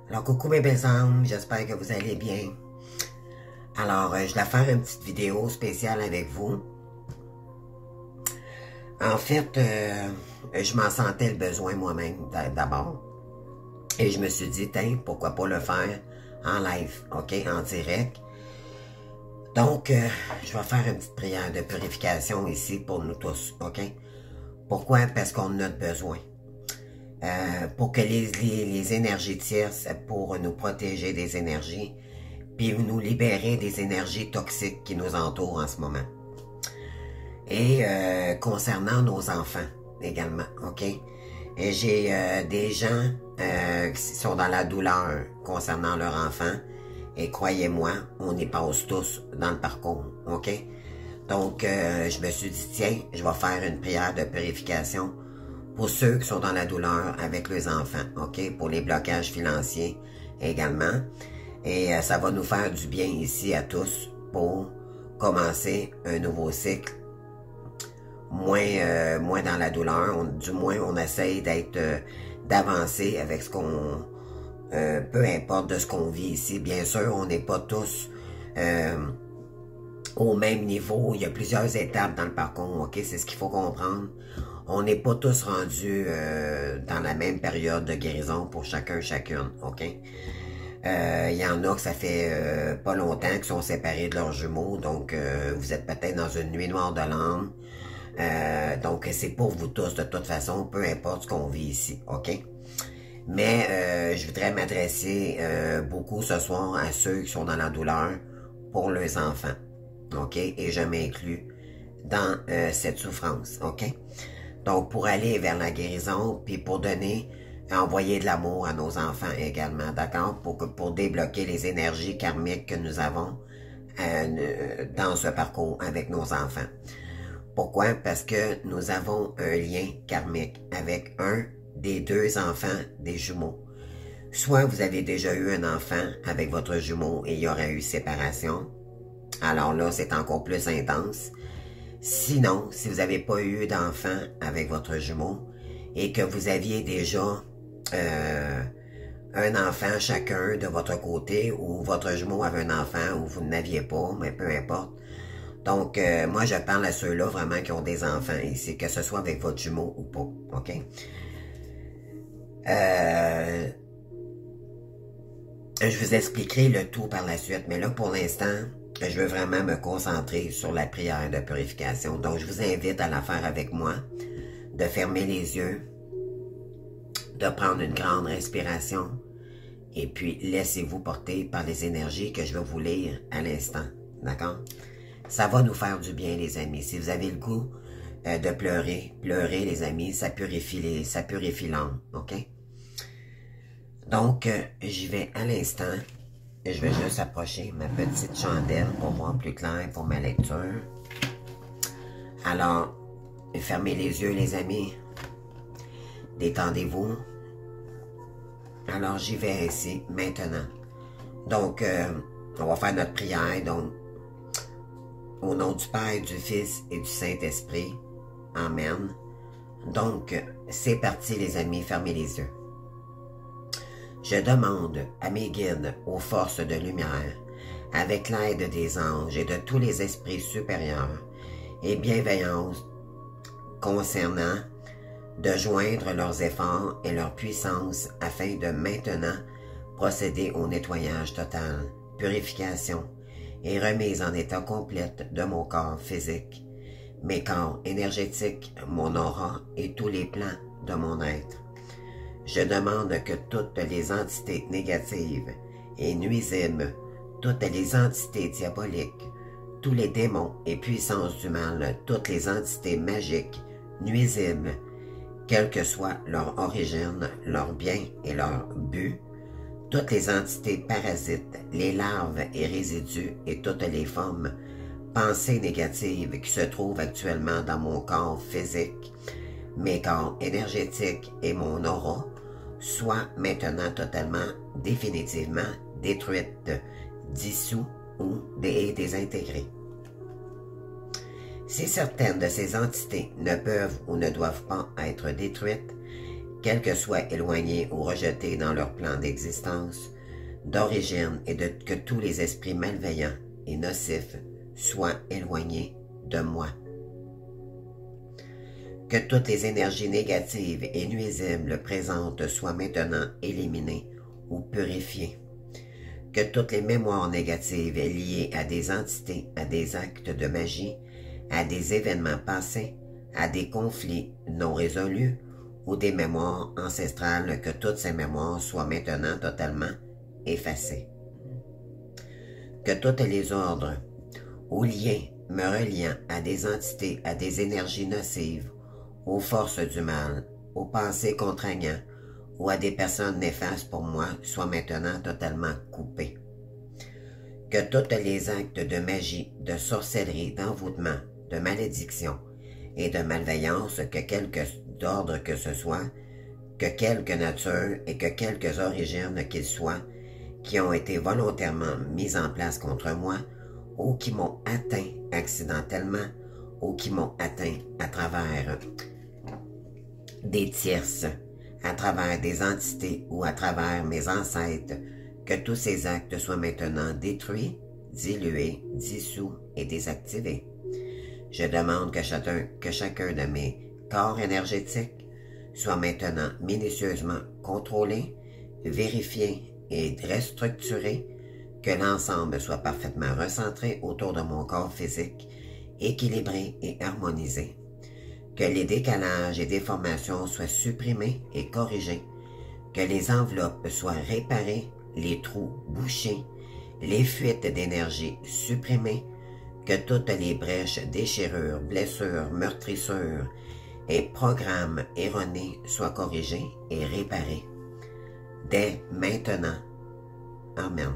Alors, coucou mes belles âmes, j'espère que vous allez bien. Alors, je vais faire une petite vidéo spéciale avec vous. En fait, je m'en sentais le besoin moi-même d'abord. Et je me suis dit, tiens, pourquoi pas le faire en live, ok, en direct. Donc, je vais faire une petite prière de purification ici pour nous tous, ok? Pourquoi? Parce qu'on en a besoin. Pour que les énergies tierces, pour nous protéger des énergies, puis nous libérer des énergies toxiques qui nous entourent en ce moment. Et concernant nos enfants également, ok? Et j'ai des gens qui sont dans la douleur concernant leurs enfants, et croyez-moi, on y passe tous dans le parcours, ok? Donc, je me suis dit, tiens, je vais faire une prière de purification pour ceux qui sont dans la douleur avec les enfants, ok? Pour les blocages financiers également. Et ça va nous faire du bien ici à tous pour commencer un nouveau cycle. Moins dans la douleur, du moins on essaye d'avancer avec ce qu'on... peu importe de ce qu'on vit ici. Bien sûr, on n'est pas tous au même niveau. Il y a plusieurs étapes dans le parcours, ok? C'est ce qu'il faut comprendre. On n'est pas tous rendus dans la même période de guérison pour chacune, ok? Il y en a que ça fait pas longtemps qu'ils sont séparés de leurs jumeaux, donc vous êtes peut-être dans une nuit noire de l'âme. Donc c'est pour vous tous de toute façon, peu importe ce qu'on vit ici, ok? Mais je voudrais m'adresser beaucoup ce soir à ceux qui sont dans la douleur pour leurs enfants, ok? Et je m'inclus dans cette souffrance, ok? Donc, pour aller vers la guérison, puis pour envoyer de l'amour à nos enfants également, d'accord? Pour débloquer les énergies karmiques que nous avons dans ce parcours avec nos enfants. Pourquoi? Parce que nous avons un lien karmique avec un des deux enfants des jumeaux. Soit vous avez déjà eu un enfant avec votre jumeau et il y aurait eu séparation. Alors là, c'est encore plus intense. Sinon, si vous n'avez pas eu d'enfant avec votre jumeau et que vous aviez déjà un enfant chacun de votre côté ou votre jumeau avait un enfant ou vous n'aviez pas, mais peu importe. Donc, moi, je parle à ceux-là vraiment qui ont des enfants ici, que ce soit avec votre jumeau ou pas, ok? Je vous expliquerai le tout par la suite, mais là, pour l'instant, je veux vraiment me concentrer sur la prière de purification. Donc, je vous invite à la faire avec moi, de fermer les yeux, de prendre une grande respiration, et puis laissez-vous porter par les énergies que je vais vous lire à l'instant, d'accord? Ça va nous faire du bien, les amis. Si vous avez le goût de pleurer, pleurez, les amis, ça purifie l'âme, ok? Donc, j'y vais à l'instant. Je vais juste approcher ma petite chandelle pour voir plus clair pour ma lecture. Alors, fermez les yeux, les amis. Détendez-vous. Alors, j'y vais ici, maintenant. Donc, on va faire notre prière. Donc, au nom du Père, du Fils et du Saint-Esprit. Amen. Donc, c'est parti, les amis. Fermez les yeux. Je demande à mes guides, aux forces de lumière, avec l'aide des anges et de tous les esprits supérieurs et bienveillance concernant, de joindre leurs efforts et leur puissance afin de maintenant procéder au nettoyage total, purification et remise en état complète de mon corps physique, mes corps énergétiques, mon aura et tous les plans de mon être. Je demande que toutes les entités négatives et nuisibles, toutes les entités diaboliques, tous les démons et puissances du mal, toutes les entités magiques, nuisibles, quelle que soit leur origine, leur bien et leur but, toutes les entités parasites, les larves et résidus et toutes les formes, pensées négatives qui se trouvent actuellement dans mon corps physique, mes corps énergétiques et mon aura, soient maintenant totalement, définitivement détruites, dissous ou désintégrées. Si certaines de ces entités ne peuvent ou ne doivent pas être détruites, quels que soient éloignés ou rejetés dans leur plan d'existence, d'origine, et que tous les esprits malveillants et nocifs soient éloignés de moi. Que toutes les énergies négatives et nuisibles présentes soient maintenant éliminées ou purifiées. Que toutes les mémoires négatives liées à des entités, à des actes de magie, à des événements passés, à des conflits non résolus ou des mémoires ancestrales, que toutes ces mémoires soient maintenant totalement effacées. Que tous les ordres ou liens me reliant à des entités, à des énergies nocives, aux forces du mal, aux pensées contraignantes ou à des personnes néfastes pour moi soient maintenant totalement coupés. Que tous les actes de magie, de sorcellerie, d'envoûtement, de malédiction et de malveillance, que quelque ordre que ce soit, que quelque nature et que quelques origines qu'ils soient, qui ont été volontairement mis en place contre moi, ou qui m'ont atteint accidentellement, ou qui m'ont atteint à travers des tierces, à travers des entités ou à travers mes ancêtres, que tous ces actes soient maintenant détruits, dilués, dissous et désactivés. Je demande que chacun de mes corps énergétiques soit maintenant minutieusement contrôlé, vérifié et restructuré, que l'ensemble soit parfaitement recentré autour de mon corps physique, équilibré et harmonisé, que les décalages et déformations soient supprimés et corrigés, que les enveloppes soient réparées, les trous bouchés, les fuites d'énergie supprimées, que toutes les brèches, déchirures, blessures, meurtrissures et programmes erronés soient corrigés et réparés. Dès maintenant. Amen.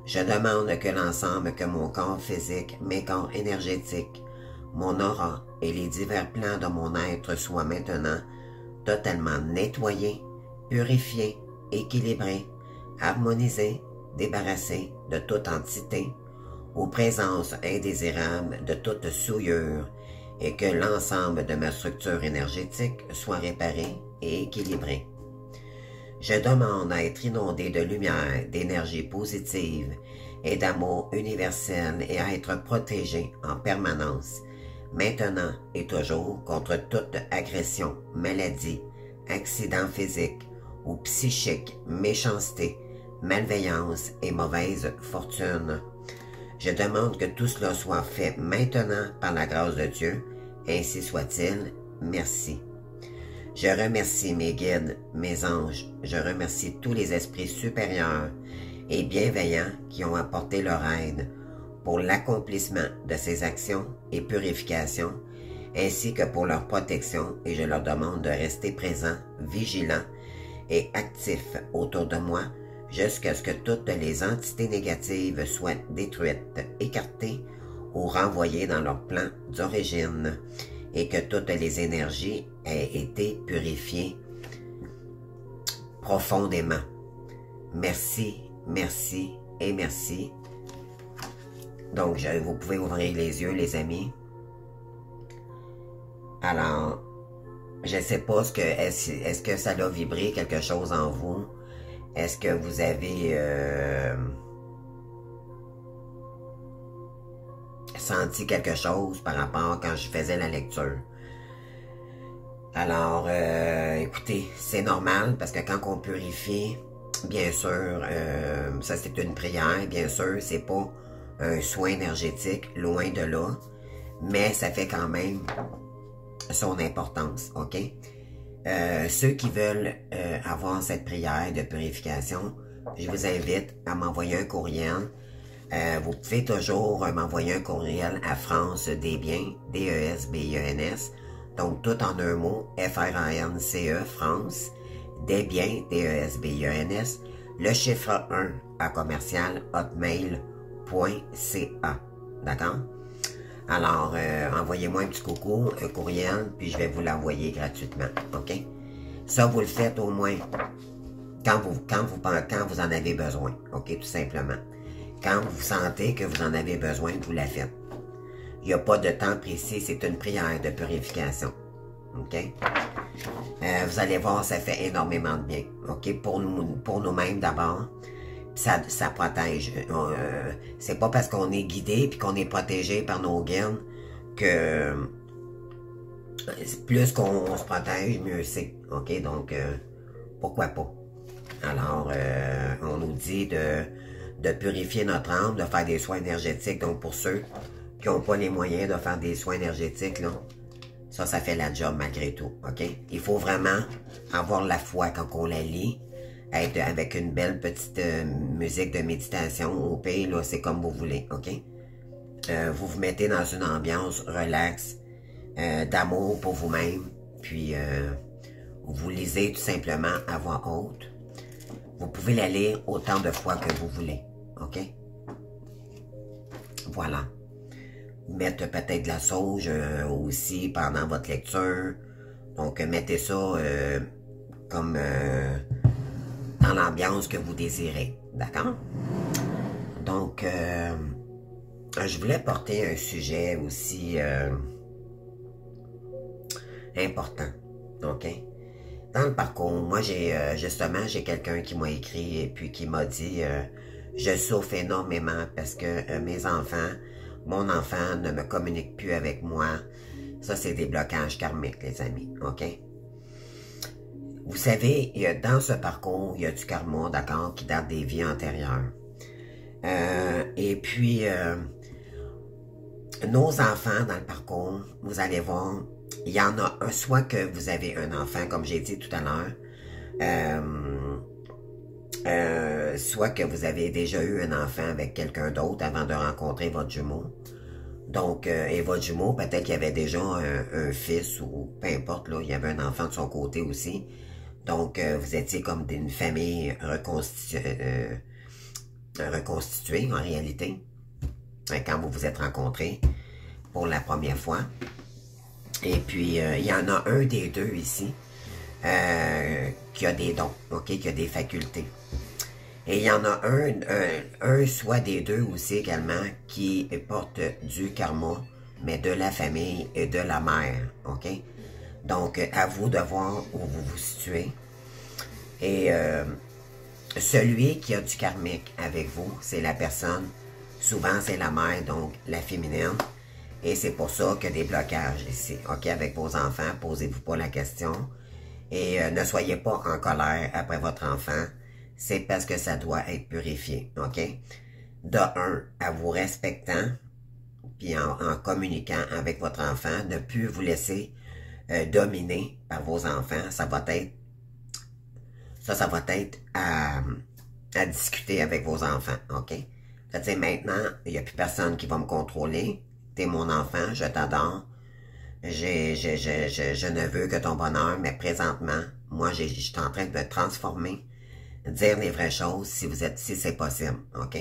Je demande que l'ensemble, que mon corps physique, mes corps énergétiques, mon aura et les divers plans de mon être soient maintenant totalement nettoyés, purifiés, équilibrés, harmonisés, débarrassés de toute entité, aux présences indésirables de toute souillure, et que l'ensemble de ma structure énergétique soit réparé et équilibré. Je demande à être inondé de lumière, d'énergie positive et d'amour universel et à être protégé en permanence, maintenant et toujours, contre toute agression, maladie, accident physique ou psychique, méchanceté, malveillance et mauvaise fortune. Je demande que tout cela soit fait maintenant par la grâce de Dieu, ainsi soit-il. Merci. Je remercie mes guides, mes anges, je remercie tous les esprits supérieurs et bienveillants qui ont apporté leur aide pour l'accomplissement de ces actions et purifications, ainsi que pour leur protection, et je leur demande de rester présents, vigilants et actifs autour de moi, jusqu'à ce que toutes les entités négatives soient détruites, écartées ou renvoyées dans leur plan d'origine, et que toutes les énergies aient été purifiées profondément. Merci, merci et merci. Donc, vous pouvez ouvrir les yeux, les amis. Alors, je ne sais pas, est-ce que ça a vibré quelque chose en vous? Est-ce que vous avez senti quelque chose par rapport quand je faisais la lecture? Alors, écoutez, c'est normal parce que quand on purifie, bien sûr, ça c'est une prière, bien sûr, c'est pas un soin énergétique, loin de là, mais ça fait quand même son importance, ok? Ceux qui veulent avoir cette prière de purification, je vous invite à m'envoyer un courriel. Vous pouvez toujours m'envoyer un courriel à France Desbiens, D-E-S-B-I-E-N-S, donc tout en un mot, F-R-A-N-C-E, France, Desbiens, D-E-S-B-I-E-N-S, le chiffre 1 à commercial hotmail.ca, d'accord? Alors, envoyez-moi un petit coucou, un courriel, puis je vais vous l'envoyer gratuitement, ok? Ça, vous le faites au moins quand vous en avez besoin, ok? Tout simplement. Quand vous sentez que vous en avez besoin, vous la faites. Il n'y a pas de temps précis, c'est une prière de purification, ok? Vous allez voir, ça fait énormément de bien, ok? Pour nous-mêmes d'abord, ça protège. C'est pas parce qu'on est guidé puis qu'on est protégé par nos guides que plus qu'on se protège, mieux c'est, ok? Donc, pourquoi pas? Alors, on nous dit de purifier notre âme, de faire des soins énergétiques. Donc, pour ceux qui n'ont pas les moyens de faire des soins énergétiques, là, ça fait la job malgré tout, ok? Il faut vraiment avoir la foi quand on la lit, être avec une belle petite musique de méditation. Au pays, là, c'est comme vous voulez, ok? Vous vous mettez dans une ambiance relax, d'amour pour vous-même, puis vous lisez tout simplement à voix haute. Vous pouvez la lire autant de fois que vous voulez, ok? Voilà. Mettre peut-être de la sauge aussi pendant votre lecture. Donc, mettez ça comme dans l'ambiance que vous désirez, d'accord? Donc, je voulais porter un sujet aussi important, ok? Dans le parcours, moi, justement, j'ai quelqu'un qui m'a écrit et puis qui m'a dit je souffre énormément parce que mes enfants, mon enfant ne me communique plus avec moi. Ça, c'est des blocages karmiques, les amis, ok? Vous savez, dans ce parcours, il y a du karma, d'accord, qui date des vies antérieures. Et puis, nos enfants dans le parcours, vous allez voir, il y en a un, soit que vous avez un enfant, comme j'ai dit tout à l'heure, soit que vous avez déjà eu un enfant avec quelqu'un d'autre avant de rencontrer votre jumeau. Donc, et votre jumeau, peut-être qu'il y avait déjà un fils ou peu importe, là, il y avait un enfant de son côté aussi. Donc, vous étiez comme d'une famille reconstituée en réalité, quand vous vous êtes rencontrés pour la première fois. Et puis, il y en a un des deux ici qui a des dons, ok, qui a des facultés. Et il y en a un soit des deux aussi également qui porte du karma, mais de la famille et de la mère, ok? Donc, à vous de voir où vous vous situez. Et celui qui a du karmique avec vous, c'est la personne, souvent c'est la mère, donc la féminine. Et c'est pour ça qu'il y a des blocages ici, ok? Avec vos enfants, posez-vous pas la question. Et ne soyez pas en colère après votre enfant. C'est parce que ça doit être purifié, ok? De un, à vous respectant, puis en communiquant avec votre enfant, ne plus vous laisser dominer par vos enfants. Ça va être à discuter avec vos enfants, ok? C'est-à-dire maintenant, il n'y a plus personne qui va me contrôler. T'es mon enfant, je t'adore. Je ne veux que ton bonheur, mais présentement, moi, je suis en train de me transformer, dire les vraies choses si c'est possible, ok?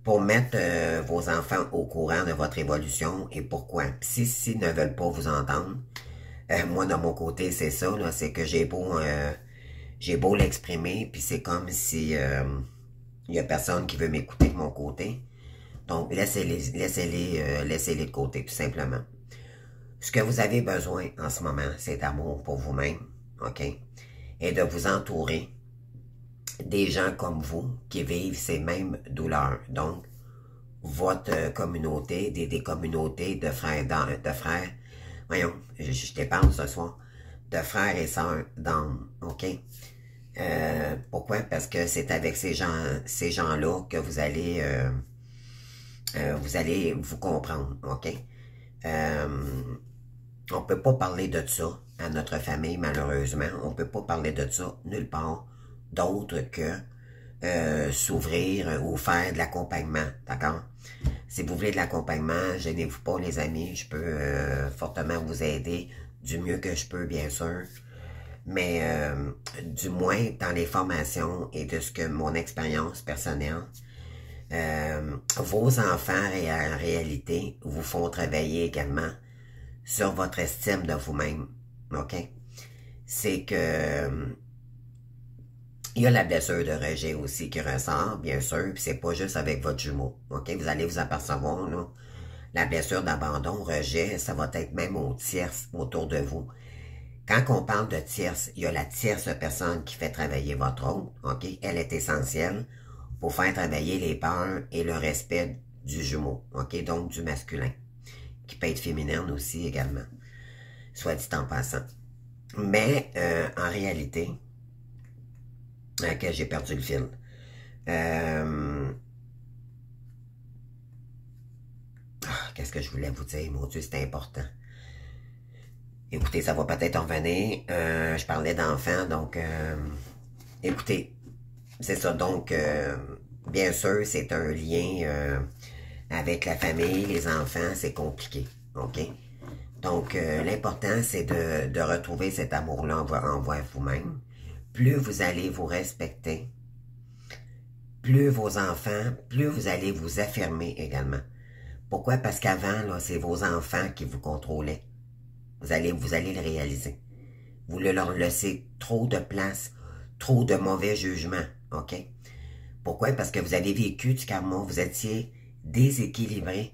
Pour mettre vos enfants au courant de votre évolution et pourquoi. S'ils ne veulent pas vous entendre, moi, de mon côté, c'est ça, là, c'est que j'ai beau l'exprimer, puis c'est comme si il y a personne qui veut m'écouter de mon côté. Donc, laissez-les de côté, tout simplement. Ce que vous avez besoin en ce moment, c'est d'amour pour vous-même, ok? Et de vous entourer des gens comme vous qui vivent ces mêmes douleurs. Donc, votre communauté, des communautés de frères, voyons, je te parle ce soir, de frères et sœurs d'âme, ok? Pourquoi? Parce que c'est avec ces gens-là que vous allez vous comprendre, ok? On peut pas parler de ça à notre famille, malheureusement. On peut pas parler de ça nulle part d'autre que s'ouvrir ou faire de l'accompagnement, d'accord? Si vous voulez de l'accompagnement, gênez-vous pas, les amis. Je peux fortement vous aider du mieux que je peux, bien sûr. Mais du moins, dans les formations et de ce que mon expérience personnelle, vos enfants, en réalité, vous font travailler également sur votre estime de vous-même, ok? C'est que il y a la blessure de rejet aussi qui ressort, bien sûr, puis c'est pas juste avec votre jumeau, ok? Vous allez vous apercevoir, là, la blessure d'abandon, rejet, ça va être même aux tierces autour de vous. Quand on parle de tierce, il y a la tierce personne qui fait travailler votre autre, OK? Elle est essentielle pour faire travailler les peurs et le respect du jumeau, OK? Donc du masculin, qui peut être féminine aussi également, soit dit en passant. Mais en réalité, que j'ai perdu le fil. Qu'est-ce que je voulais vous dire? Mon Dieu, c'est important. Écoutez, ça va peut-être revenir. Je parlais d'enfants, donc écoutez, c'est ça. Donc, bien sûr, c'est un lien avec la famille, les enfants, c'est compliqué. OK? Donc, l'important, c'est de retrouver cet amour-là envers vous-même. Plus vous allez vous respecter, plus vos enfants, plus vous allez vous affirmer également. Pourquoi? Parce qu'avant, là, c'est vos enfants qui vous contrôlaient. Vous allez le réaliser. Vous leur laissez trop de place, trop de mauvais jugements, OK? Pourquoi? Parce que vous avez vécu du karma, vous étiez déséquilibré.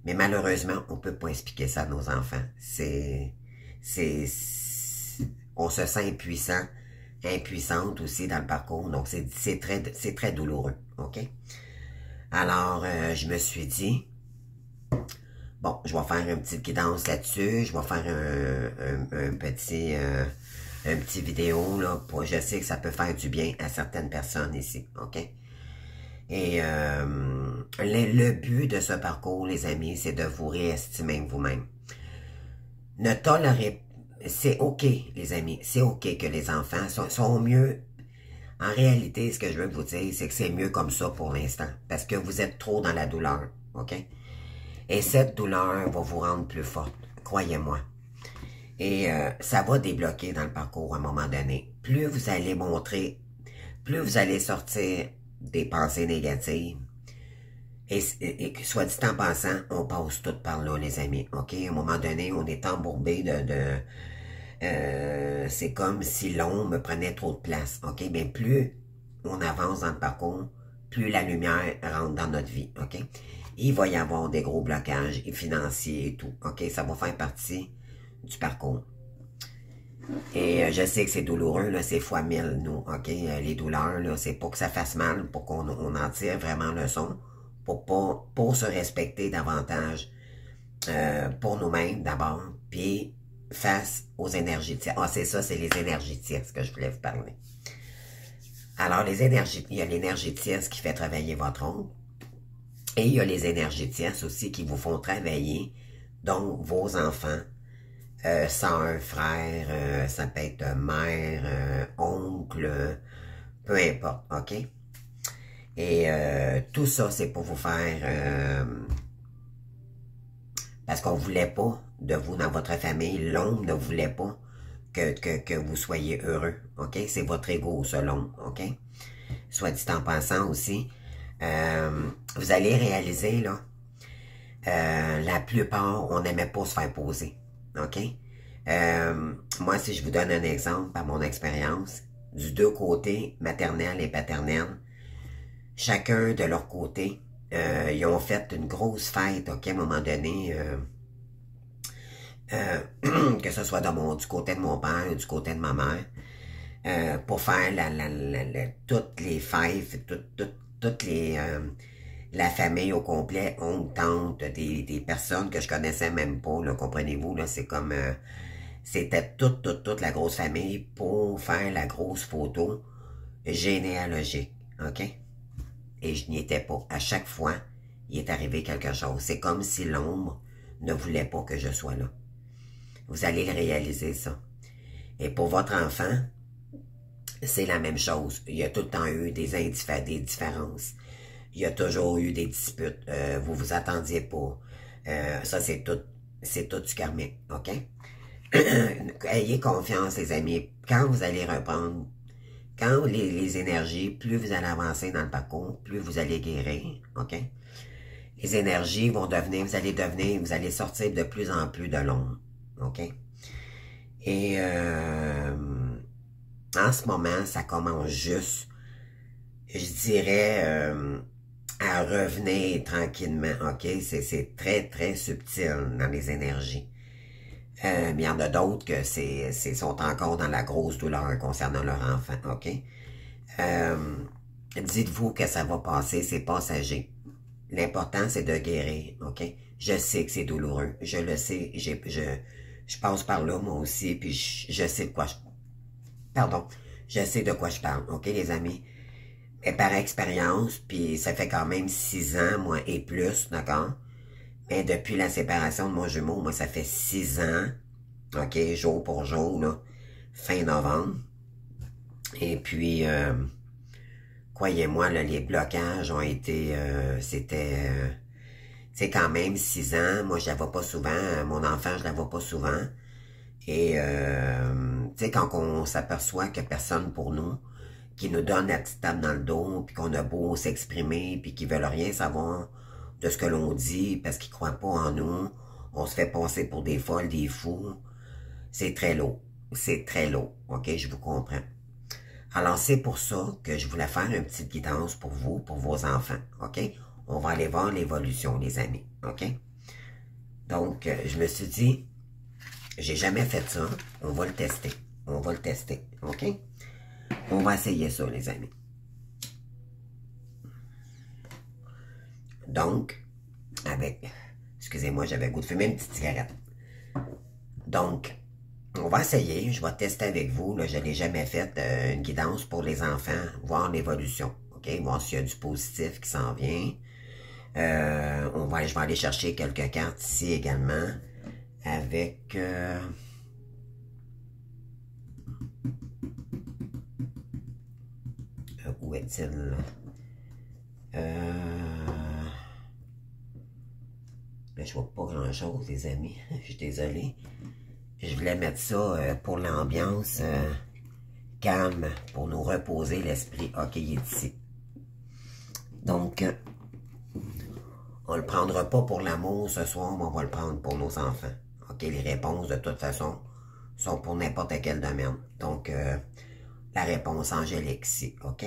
Mais malheureusement, on ne peut pas expliquer ça à nos enfants. On se sent impuissant, impuissante aussi dans le parcours. Donc, c'est très douloureux, OK? Alors, je me suis dit, bon, je vais faire une petite guidance là-dessus. Je vais faire un petit vidéo, là. Je sais que ça peut faire du bien à certaines personnes ici, OK? Et le but de ce parcours, les amis, c'est de vous réestimer vous-même. Ne tolérez... C'est OK, les amis. C'est OK que les enfants sont mieux. En réalité, ce que je veux vous dire, c'est que c'est mieux comme ça pour l'instant. Parce que vous êtes trop dans la douleur, OK? Et cette douleur va vous rendre plus forte, croyez-moi. Et ça va débloquer dans le parcours à un moment donné. Plus vous allez montrer, plus vous allez sortir des pensées négatives. Et soit dit en passant, on passe tout par là, les amis. OK? À un moment donné, on est embourbé c'est comme si l'ombre prenait trop de place. OK? Mais plus on avance dans le parcours, plus la lumière rentre dans notre vie. OK? Il va y avoir des gros blocages financiers et tout. OK? Ça va faire partie du parcours. Et je sais que c'est douloureux, là, c'est fois 1000, nous, OK? Les douleurs, là, c'est pour que ça fasse mal, pour qu'on en tire vraiment leçon, pour se respecter davantage, pour nous-mêmes d'abord, puis face aux énergies tierces. Ah, c'est ça, c'est les énergies tierces que je voulais vous parler. Alors, il y a l'énergie tierce qui fait travailler votre ombre, et il y a les énergies tierces aussi qui vous font travailler, donc vos enfants, sœurs, frères, ça peut être mère, oncle, peu importe, OK? Et tout ça, c'est pour vous faire... parce qu'on ne voulait pas de vous dans votre famille, l'ombre ne voulait pas que vous soyez heureux, OK? C'est votre ego, ça, l'ombre, OK? Soit dit en passant aussi, vous allez réaliser, là, la plupart, on n'aimait pas se faire poser. OK? Moi, si je vous donne un exemple par mon expérience, du deux côtés, maternelle et paternelle, chacun de leur côté, ils ont fait une grosse fête, OK, à un moment donné, que ce soit du côté de mon père ou du côté de ma mère, pour faire toutes les fêtes, toutes les... la famille au complet, oncle, tante, des personnes que je connaissais même pas, là, comprenez-vous, là, c'est comme, c'était toute la grosse famille pour faire la grosse photo généalogique, OK? Et je n'y étais pas. À chaque fois, il est arrivé quelque chose. C'est comme si l'ombre ne voulait pas que je sois là. Vous allez le réaliser, ça. Et pour votre enfant, c'est la même chose. Il y a tout le temps eu des différences. Il y a toujours eu des disputes. Vous vous attendiez pas. Ça, c'est tout du karmique, OK? Ayez confiance, les amis. Quand vous allez reprendre, quand les énergies, plus vous allez avancer dans le parcours, plus vous allez guérir, OK? Les énergies vont devenir, vous allez sortir de plus en plus de l'ombre, OK? Et en ce moment, ça commence juste, je dirais, à revenir tranquillement, OK? C'est très, très subtil dans les énergies. Mais il y en a d'autres que sont encore dans la grosse douleur concernant leur enfant, OK? Dites-vous que ça va passer, c'est passager. L'important, c'est de guérir, OK? Je sais que c'est douloureux, je le sais, je passe par là, moi aussi, puis je sais de quoi pardon, je sais de quoi je parle, OK, les amis? Et par expérience, puis ça fait quand même 6 ans, moi, et plus, d'accord? Mais depuis la séparation de mon jumeau, moi, ça fait 6 ans, OK, jour pour jour, là, fin novembre. Et puis, croyez-moi, là, les blocages ont été, c'est quand même 6 ans. Moi, je la vois pas souvent. Mon enfant, je la vois pas souvent. Et, tu sais, quand on s'aperçoit que personne pour nous, qui nous donne la petite tape dans le dos, puis qu'on a beau s'exprimer, puis qu'ils veulent rien savoir de ce que l'on dit, parce qu'ils croient pas en nous, on se fait passer pour des folles, des fous. C'est très lourd. C'est très lourd. OK, je vous comprends. Alors, c'est pour ça que je voulais faire une petite guidance pour vous, pour vos enfants. OK? On va aller voir l'évolution, les amis. OK? Donc, je me suis dit, j'ai jamais fait ça. On va le tester. On va le tester. OK? On va essayer ça, les amis. Donc, excusez-moi, j'avais le goût de fumer une petite cigarette. Donc, on va essayer, je vais tester avec vous, là, je n'ai jamais fait une guidance pour les enfants, voir l'évolution, OK? Voir s'il y a du positif qui s'en vient. Je vais aller chercher quelques cartes ici également, avec... où est-il? Là, je vois pas grand-chose, les amis. Je suis désolé. Je voulais mettre ça pour l'ambiance calme, pour nous reposer l'esprit. OK, il est ici. Donc, on le prendra pas pour l'amour ce soir, mais on va le prendre pour nos enfants. OK, les réponses, de toute façon, sont pour n'importe quel domaine. Donc, la réponse angélique ici, OK?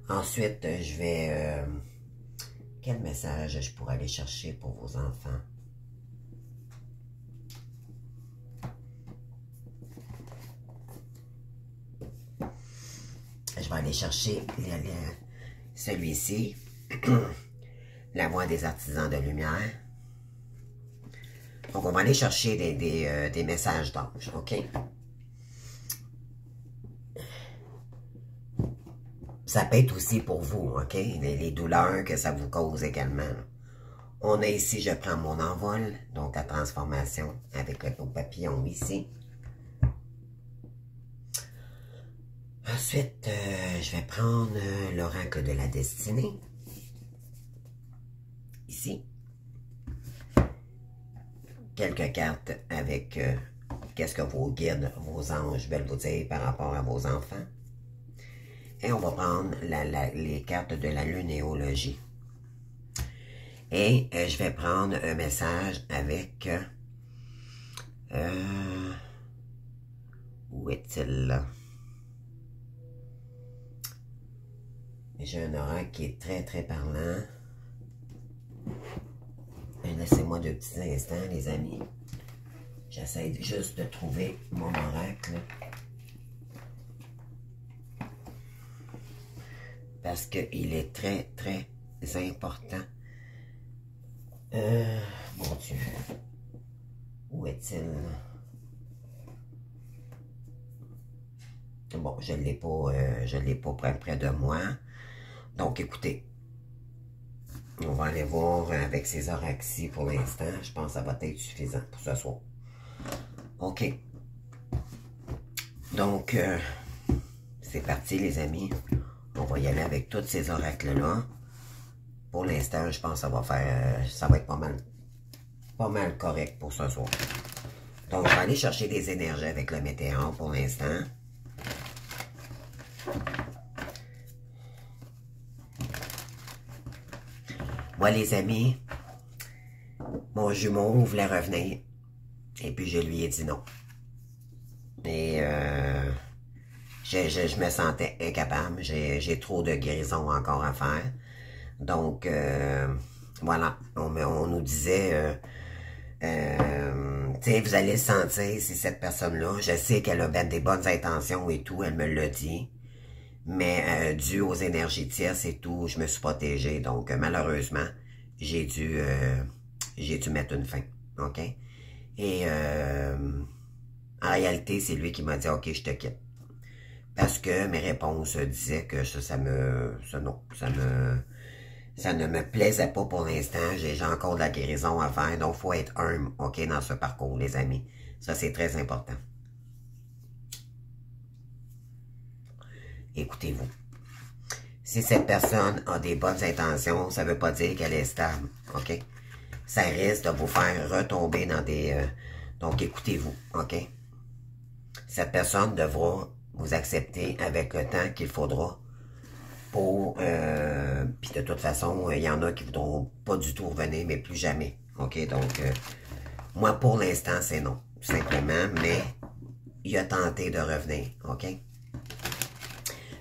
Ensuite, je vais... quel message je pourrais aller chercher pour vos enfants? Je vais aller chercher celui-ci, la voix des artisans de lumière. Donc, on va aller chercher des messages d'ange, OK? Ça peut être aussi pour vous, OK? Les douleurs que ça vous cause également. On a ici, je prends mon envol, donc la transformation avec le papillon ici. Ensuite, je vais prendre l'oracle de la destinée. Ici. Quelques cartes avec qu'est-ce que vos guides, vos anges veulent vous dire par rapport à vos enfants. Et on va prendre les cartes de la lunéologie. Et je vais prendre un message avec... où est-il là? J'ai un oracle qui est très, très parlant. Laissez-moi 2 petits instants, les amis. J'essaie juste de trouver mon oracle. Parce qu'il est très, très important. Mon Dieu. Où est-il? Bon, je ne l'ai pas près de moi. Donc, écoutez, on va aller voir avec ces oracles-ci pour l'instant. Je pense que ça va être suffisant pour ce soir. OK. Donc, c'est parti, les amis. On va y aller avec tous ces oracles-là. Pour l'instant, je pense que ça va être pas mal correct pour ce soir. Donc, on va aller chercher des énergies avec le météore pour l'instant. Moi, les amis, mon jumeau voulait revenir. Et puis, je lui ai dit non. Et je me sentais incapable. J'ai trop de guérison encore à faire. Donc, voilà. On nous disait, Tu sais, vous allez le sentir, si cette personne-là, je sais qu'elle a ben des bonnes intentions et tout, elle me l'a dit, mais dû aux énergies tierces et tout, je me suis protégée, donc malheureusement, j'ai dû mettre une fin, ok? Et en réalité, c'est lui qui m'a dit, ok, je te quitte. Parce que mes réponses disaient que ça ne me plaisait pas pour l'instant. J'ai encore de la guérison à faire. Donc, il faut être humble, ok, dans ce parcours, les amis. Ça, c'est très important. Écoutez-vous. Si cette personne a des bonnes intentions, ça ne veut pas dire qu'elle est stable, ok? Ça risque de vous faire retomber dans des... donc, écoutez-vous, ok? Cette personne devra vous accepter avec le temps qu'il faudra pour... puis de toute façon, il y en a qui ne voudront pas du tout revenir, mais plus jamais, ok? Donc, moi, pour l'instant, c'est non, tout simplement, mais il a tenté de revenir, ok?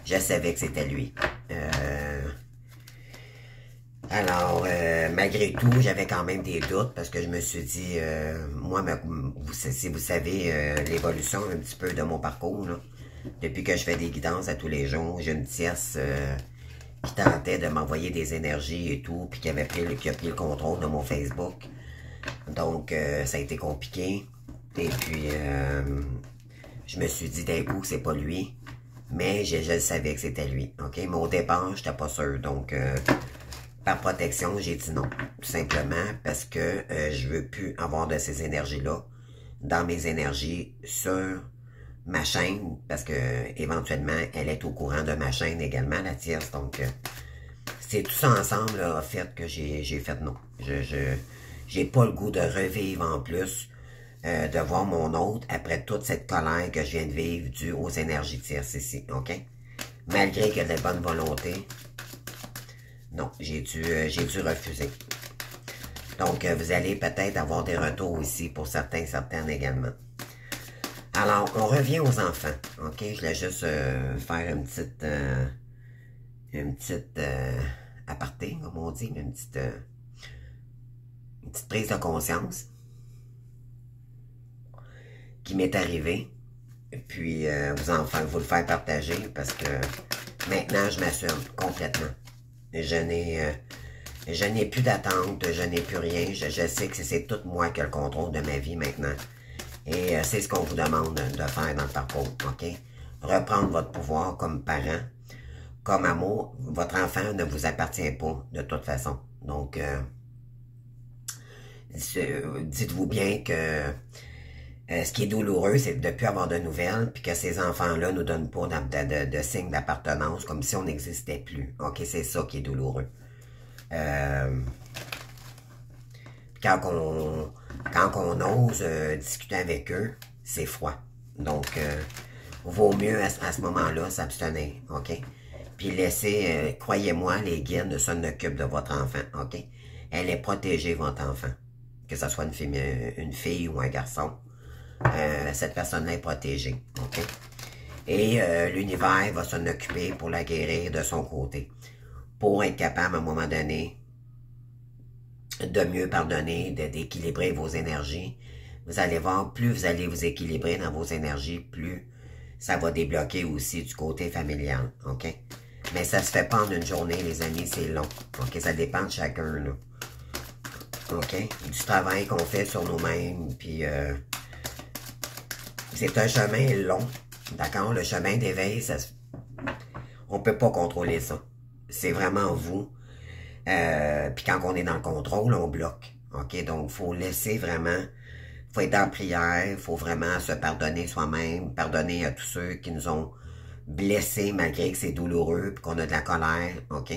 Je savais que c'était lui. Alors, malgré tout, j'avais quand même des doutes parce que je me suis dit, moi, si vous savez l'évolution un petit peu de mon parcours, là, depuis que je fais des guidances à tous les jours, j'ai une tierce qui tentait de m'envoyer des énergies et tout, puis qui a pris le contrôle de mon Facebook. Donc, ça a été compliqué. Et puis, je me suis dit d'un coup que c'est pas lui, mais je savais que c'était lui, ok? Mais au départ, j'étais pas sûr, donc... par protection, j'ai dit non. Tout simplement parce que je veux plus avoir de ces énergies-là dans mes énergies sur ma chaîne. Parce que éventuellement, elle est au courant de ma chaîne également, la tierce. Donc, c'est tout ça ensemble là, fait que j'ai fait non. J'ai pas le goût de revivre en plus de voir mon autre après toute cette colère que je viens de vivre due aux énergies tierces ici. OK? Malgré qu'il y a de bonne volonté, non, j'ai dû refuser. Donc, vous allez peut-être avoir des retours ici pour certaines également. Alors, on revient aux enfants. OK, je voulais juste faire une petite aparté, comme on dit, une petite prise de conscience qui m'est arrivée. Et puis, vous le faire partager parce que maintenant, je m'assume complètement. Je n'ai plus d'attente, je n'ai plus rien. Je sais que c'est tout moi qui ai le contrôle de ma vie maintenant. Et c'est ce qu'on vous demande de faire dans le parcours, ok? Reprendre votre pouvoir comme parent, comme amour. Votre enfant ne vous appartient pas de toute façon. Donc, dites-vous bien que ce qui est douloureux, c'est de ne plus avoir de nouvelles, puis que ces enfants-là ne nous donnent pas de signes d'appartenance, comme si on n'existait plus. OK, c'est ça qui est douloureux. Quand on ose discuter avec eux, c'est froid. Donc, vaut mieux à ce moment-là s'abstenir, OK? Puis laissez, croyez-moi, les guides s'en occupent de votre enfant, OK? Elle est protégée, votre enfant. Que ce soit une fille ou un garçon. Cette personne-là est protégée, OK? Et l'univers va s'en occuper pour la guérir de son côté. Pour être capable, à un moment donné, de mieux pardonner, d'équilibrer vos énergies. Vous allez voir, plus vous allez vous équilibrer dans vos énergies, plus ça va débloquer aussi du côté familial, OK? Mais ça se fait pas en une journée, les amis, c'est long, OK? Ça dépend de chacun, là. OK? Du travail qu'on fait sur nous-mêmes, puis c'est un chemin long, d'accord? Le chemin d'éveil, on peut pas contrôler ça. C'est vraiment vous. Puis quand on est dans le contrôle, on bloque. OK? Donc, il faut laisser vraiment... faut être en prière. Il faut vraiment se pardonner soi-même. Pardonner à tous ceux qui nous ont blessés malgré que c'est douloureux puis qu'on a de la colère. OK?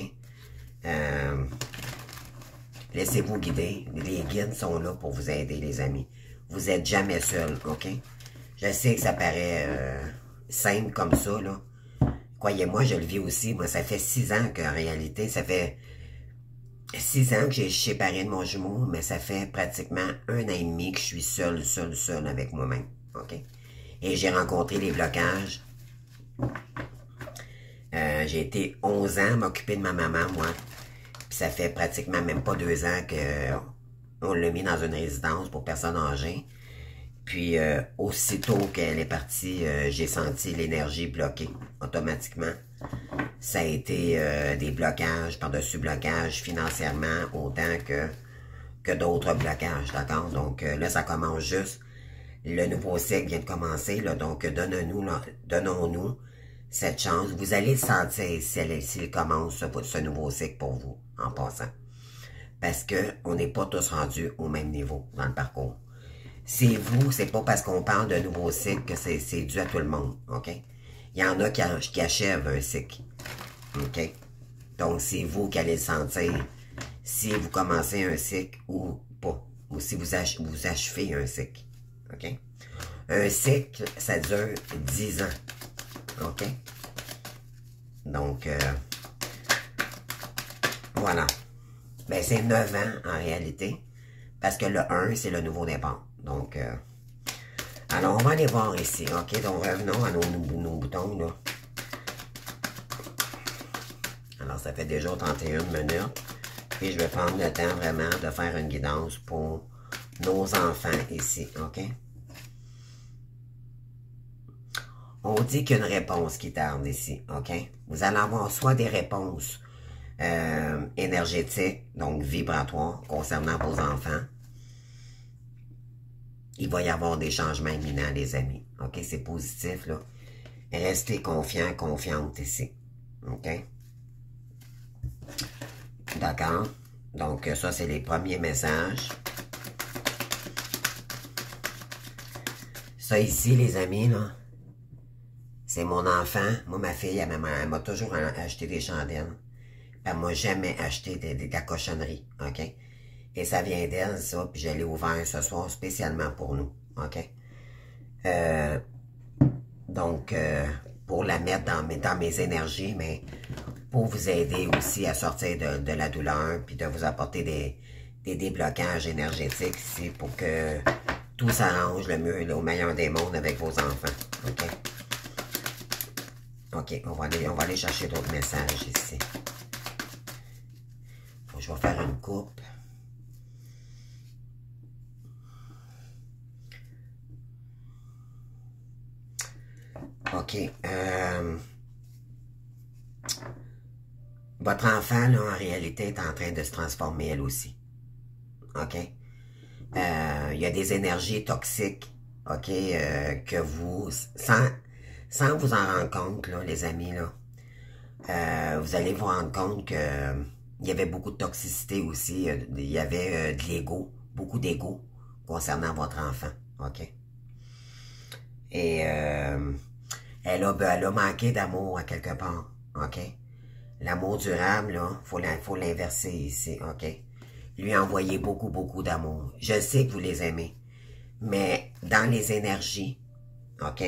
Laissez-vous guider. Les guides sont là pour vous aider, les amis. Vous n'êtes jamais seul. OK? Je sais que ça paraît simple comme ça, là. Croyez-moi, je le vis aussi. Moi, ça fait 6 ans qu'en réalité, ça fait 6 ans que j'ai séparé de mon jumeau, mais ça fait pratiquement 1 an et demi que je suis seul avec moi-même. OK? Et j'ai rencontré les blocages. J'ai été 11 ans à m'occuper de ma maman, moi. Puis ça fait pratiquement même pas 2 ans que On l'a mis dans une résidence pour personnes âgées. Puis, aussitôt qu'elle est partie, j'ai senti l'énergie bloquée automatiquement. Ça a été des blocages par-dessus blocages financièrement, autant que d'autres blocages, d'accord? Donc, là, ça commence juste. Le nouveau cycle vient de commencer, là, donc donnons-nous cette chance. Vous allez le sentir s'il commence ce nouveau cycle pour vous, en passant. Parce qu'on n'est pas tous rendus au même niveau dans le parcours. C'est vous, c'est pas parce qu'on parle de nouveau cycle que c'est dû à tout le monde, OK? Il y en a qui achèvent un cycle, OK? Donc, c'est vous qui allez le sentir si vous commencez un cycle ou pas, ou si vous achevez un cycle, OK? Un cycle, ça dure 10 ans, OK? Donc, voilà. Ben, c'est 9 ans en réalité, parce que le 1, c'est le nouveau départ. Donc, alors, on va aller voir ici, OK? Donc, revenons à nos boutons, là. Alors, ça fait déjà 31 minutes. Puis, je vais prendre le temps vraiment de faire une guidance pour nos enfants ici, OK? On dit qu'il y a une réponse qui tarde ici, OK? Vous allez avoir soit des réponses énergétiques, donc vibratoires, concernant vos enfants. Il va y avoir des changements imminents, les amis. OK? C'est positif, là. Restez confiants, confiantes ici. OK? D'accord? Donc, ça, c'est les premiers messages. Ça, ici, les amis, là, c'est mon enfant. Moi, ma fille, elle m'a toujours acheté des chandelles. Elle m'a jamais acheté de la cochonnerie. OK? Et ça vient d'elle, ça, puis je l'ai ouvert ce soir spécialement pour nous, OK? Donc, pour la mettre dans mes énergies, mais pour vous aider aussi à sortir de la douleur, puis de vous apporter des déblocages énergétiques ici pour que tout s'arrange le mieux, là, au meilleur des mondes avec vos enfants, OK? OK, on va aller chercher d'autres messages ici. Je vais faire une coupe. OK. Votre enfant, là, en réalité, est en train de se transformer, elle aussi. OK? Il y a des énergies toxiques, OK, que vous, sans vous en rendre compte, là, les amis, là, vous allez vous rendre compte que il y avait beaucoup de toxicité aussi. Il y avait de l'ego, beaucoup d'ego concernant votre enfant, OK? Et elle a manqué d'amour à quelque part, OK? L'amour durable, là, faut l'inverser ici, OK? Lui envoyer beaucoup, beaucoup d'amour. Je sais que vous les aimez, mais dans les énergies, OK?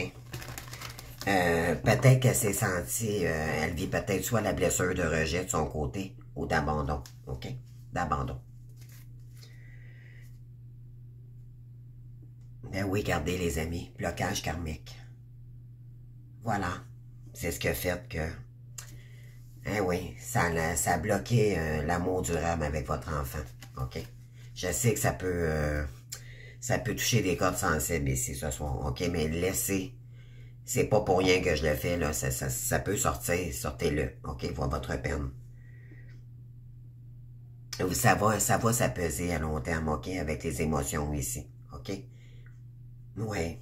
Peut-être qu'elle s'est sentie, elle vit peut-être soit la blessure de rejet de son côté ou d'abandon, OK? D'abandon. Ben oui, regardez les amis, blocage karmique. Voilà, c'est ce qui a fait que, hein oui, ça a bloqué l'amour durable avec votre enfant, OK? Je sais que ça peut toucher des cordes sensibles ici ce soir, OK? Mais laissez, c'est pas pour rien que je le fais, là, ça peut sortir, sortez-le, OK? Voir votre peine. Ça va s'apaiser à long terme, OK? Avec les émotions ici, OK? Ouais.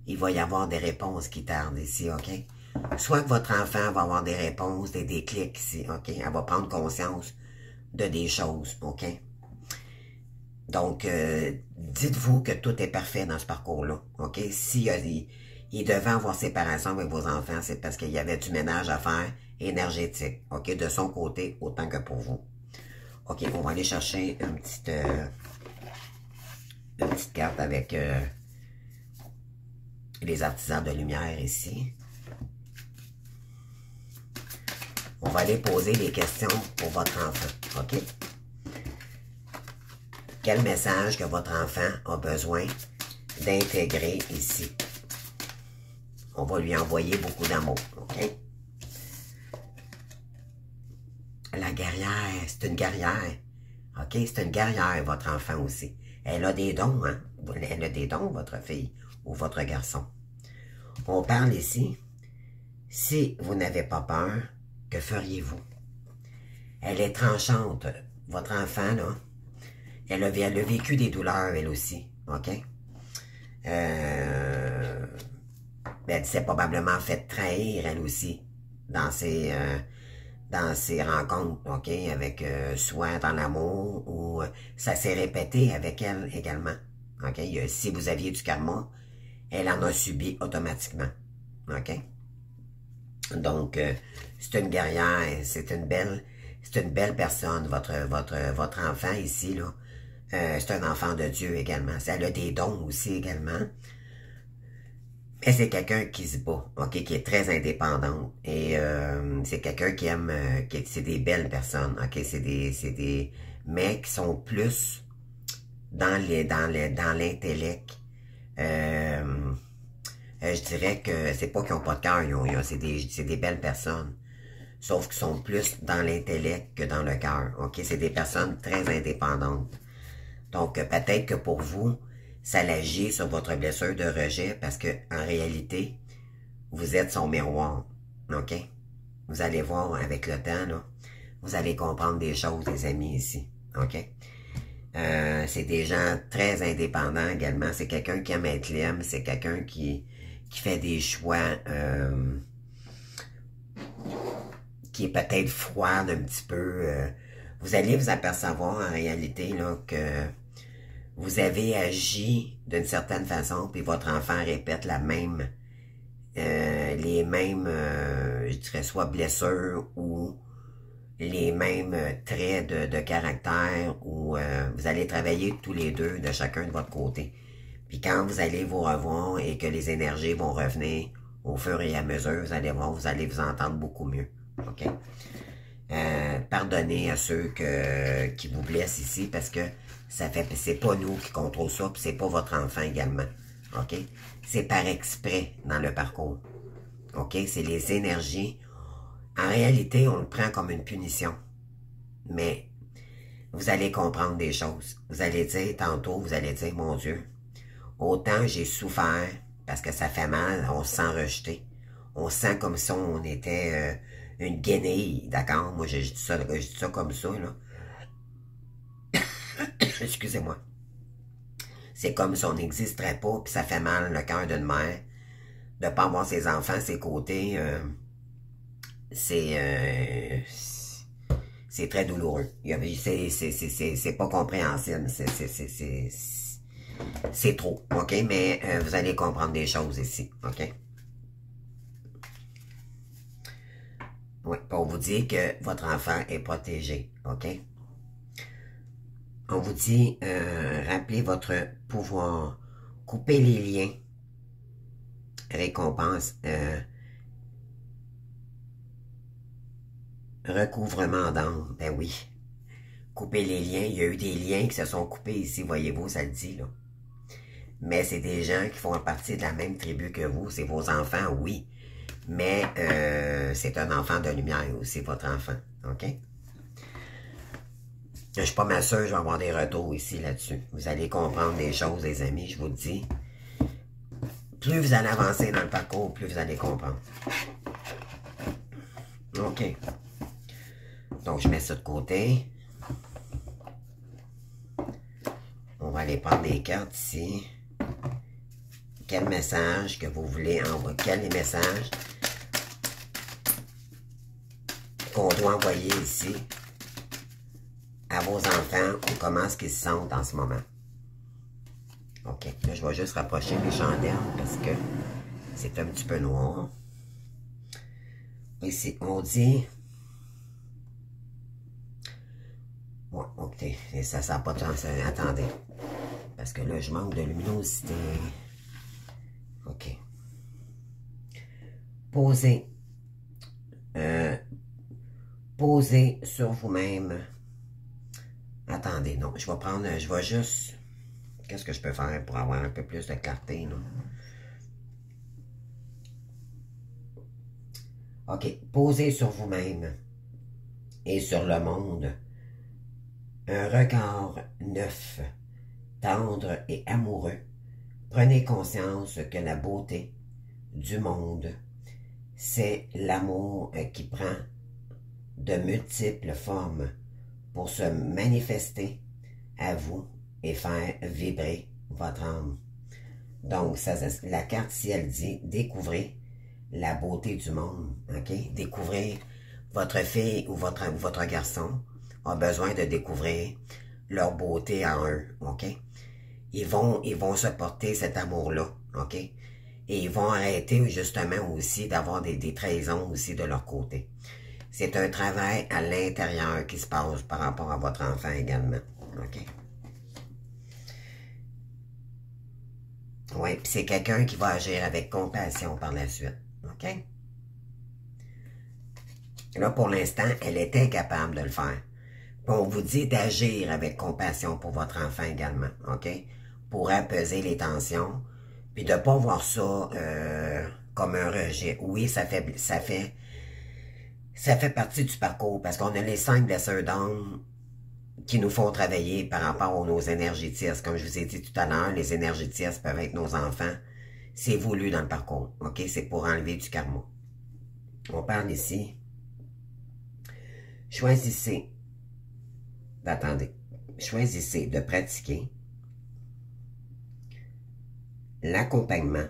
Il va y avoir des réponses qui tardent ici, OK? Soit que votre enfant va avoir des réponses, des déclics ici, OK? Elle va prendre conscience de des choses, OK? Donc, dites-vous que tout est parfait dans ce parcours-là, OK? Si il devait avoir séparation avec vos enfants, c'est parce qu'il y avait du ménage à faire énergétique, OK? De son côté, autant que pour vous. OK, on va aller chercher une petite carte avec les artisans de lumière ici. On va aller poser des questions pour votre enfant, OK? Quel message que votre enfant a besoin d'intégrer ici? On va lui envoyer beaucoup d'amour, OK? la guerrière, c'est une guerrière. OK? C'est une guerrière, votre enfant aussi. Elle a des dons, hein? Elle a des dons, votre fille ou votre garçon. On parle ici, si vous n'avez pas peur, que feriez-vous? Elle est tranchante. Votre enfant, là, elle a vécu des douleurs, elle aussi. OK? Elle s'est probablement fait trahir, elle aussi, dans ses rencontres, OK, avec soit dans l'amour ou ça s'est répété avec elle également. OK? Si vous aviez du karma, elle en a subi automatiquement. OK? Donc, c'est une guerrière, c'est une belle personne, votre enfant ici, là. C'est un enfant de Dieu également. Elle a des dons aussi également. Mais c'est quelqu'un qui se bat, ok, qui est très indépendante. Et c'est quelqu'un qui aime, c'est des belles personnes, ok, c'est des mecs qui sont plus dans l'intellect. Je dirais que c'est pas qu'ils ont pas de cœur, c'est des belles personnes. Sauf qu'ils sont plus dans l'intellect que dans le cœur, ok, c'est des personnes très indépendantes. Donc peut-être que pour vous, ça l'agit sur votre blessure de rejet parce que en réalité, vous êtes son miroir. OK? Vous allez voir avec le temps, là, vous allez comprendre des choses, les amis, ici. OK? C'est des gens très indépendants également. C'est quelqu'un qui aime être libre. C'est quelqu'un qui fait des choix qui est peut-être froide un petit peu. Vous allez vous apercevoir en réalité là, que vous avez agi d'une certaine façon, puis votre enfant répète les mêmes, je dirais, soit blessures ou les mêmes traits de caractère, ou vous allez travailler tous les deux de chacun de votre côté. Puis quand vous allez vous revoir et que les énergies vont revenir au fur et à mesure, vous allez voir, vous allez vous entendre beaucoup mieux. OK? Pardonnez à ceux qui vous blessent ici parce que c'est pas nous qui contrôlons ça, puis c'est pas votre enfant également. OK? C'est par exprès dans le parcours. OK? C'est les énergies. En réalité, on le prend comme une punition. Mais vous allez comprendre des choses. Vous allez dire, tantôt, vous allez dire, mon Dieu, autant j'ai souffert parce que ça fait mal, on se sent rejeté. On se sent comme si on était une guenille, d'accord? Moi, je dis ça comme ça, là. Excusez-moi. C'est comme si on n'existerait pas, puis ça fait mal le cœur d'une mère de ne pas avoir ses enfants à ses côtés. C'est très douloureux. C'est pas compréhensible. C'est trop, OK? Mais vous allez comprendre des choses ici, OK? Oui, on vous dit que votre enfant est protégé, OK? On vous dit, rappelez votre pouvoir, coupez les liens, récompense, recouvrement d'âme, ben oui. Couper les liens, il y a eu des liens qui se sont coupés ici, voyez-vous, ça le dit, là. Mais c'est des gens qui font partie de la même tribu que vous, c'est vos enfants, oui. Mais c'est un enfant de lumière aussi, votre enfant, OK? Je suis pas mal sûr que je vais avoir des retours ici là-dessus. Vous allez comprendre des choses, les amis, je vous le dis. Plus vous allez avancer dans le parcours, plus vous allez comprendre. OK. Donc, je mets ça de côté. On va aller prendre des cartes ici. Quel message que vous voulez envoyer? Quel message qu'on doit envoyer ici à vos enfants ou comment est-ce qu'ils se sentent en ce moment? OK. Là, je vais juste rapprocher mes chandelles parce que c'est un petit peu noir. Ici, on dit... Bon, OK. Et ça n'a pas de chance. Attendez. Parce que là, je manque de luminosité. OK. Posez. Posez sur vous-même. Attendez, non. Je vais juste... Qu'est-ce que je peux faire pour avoir un peu plus de clarté, là? OK. Posez sur vous-même. et sur le monde. Un regard neuf, tendre et amoureux. Prenez conscience que la beauté du monde, c'est l'amour qui prend de multiples formes pour se manifester à vous et faire vibrer votre âme. Donc, la carte, si elle dit « Découvrez la beauté du monde », ok? Découvrez votre fille ou votre garçon a besoin de découvrir leur beauté en eux, ok? Ils vont se porter cet amour-là, ok? Et ils vont arrêter justement aussi d'avoir des trahisons aussi de leur côté. C'est un travail à l'intérieur qui se passe par rapport à votre enfant également, ok? Oui, puis c'est quelqu'un qui va agir avec compassion par la suite, ok? Là, pour l'instant, elle est incapable de le faire. Puis on vous dit d'agir avec compassion pour votre enfant également, ok? Pour apaiser les tensions, puis de ne pas voir ça comme un rejet. Oui, ça fait partie du parcours, parce qu'on a les 5 blessures d'âme qui nous font travailler par rapport à nos énergies tierces. Comme je vous ai dit tout à l'heure, les énergies tierces peuvent être nos enfants. C'est voulu dans le parcours, ok? C'est pour enlever du karma. On parle ici. Choisissez de pratiquer l'accompagnement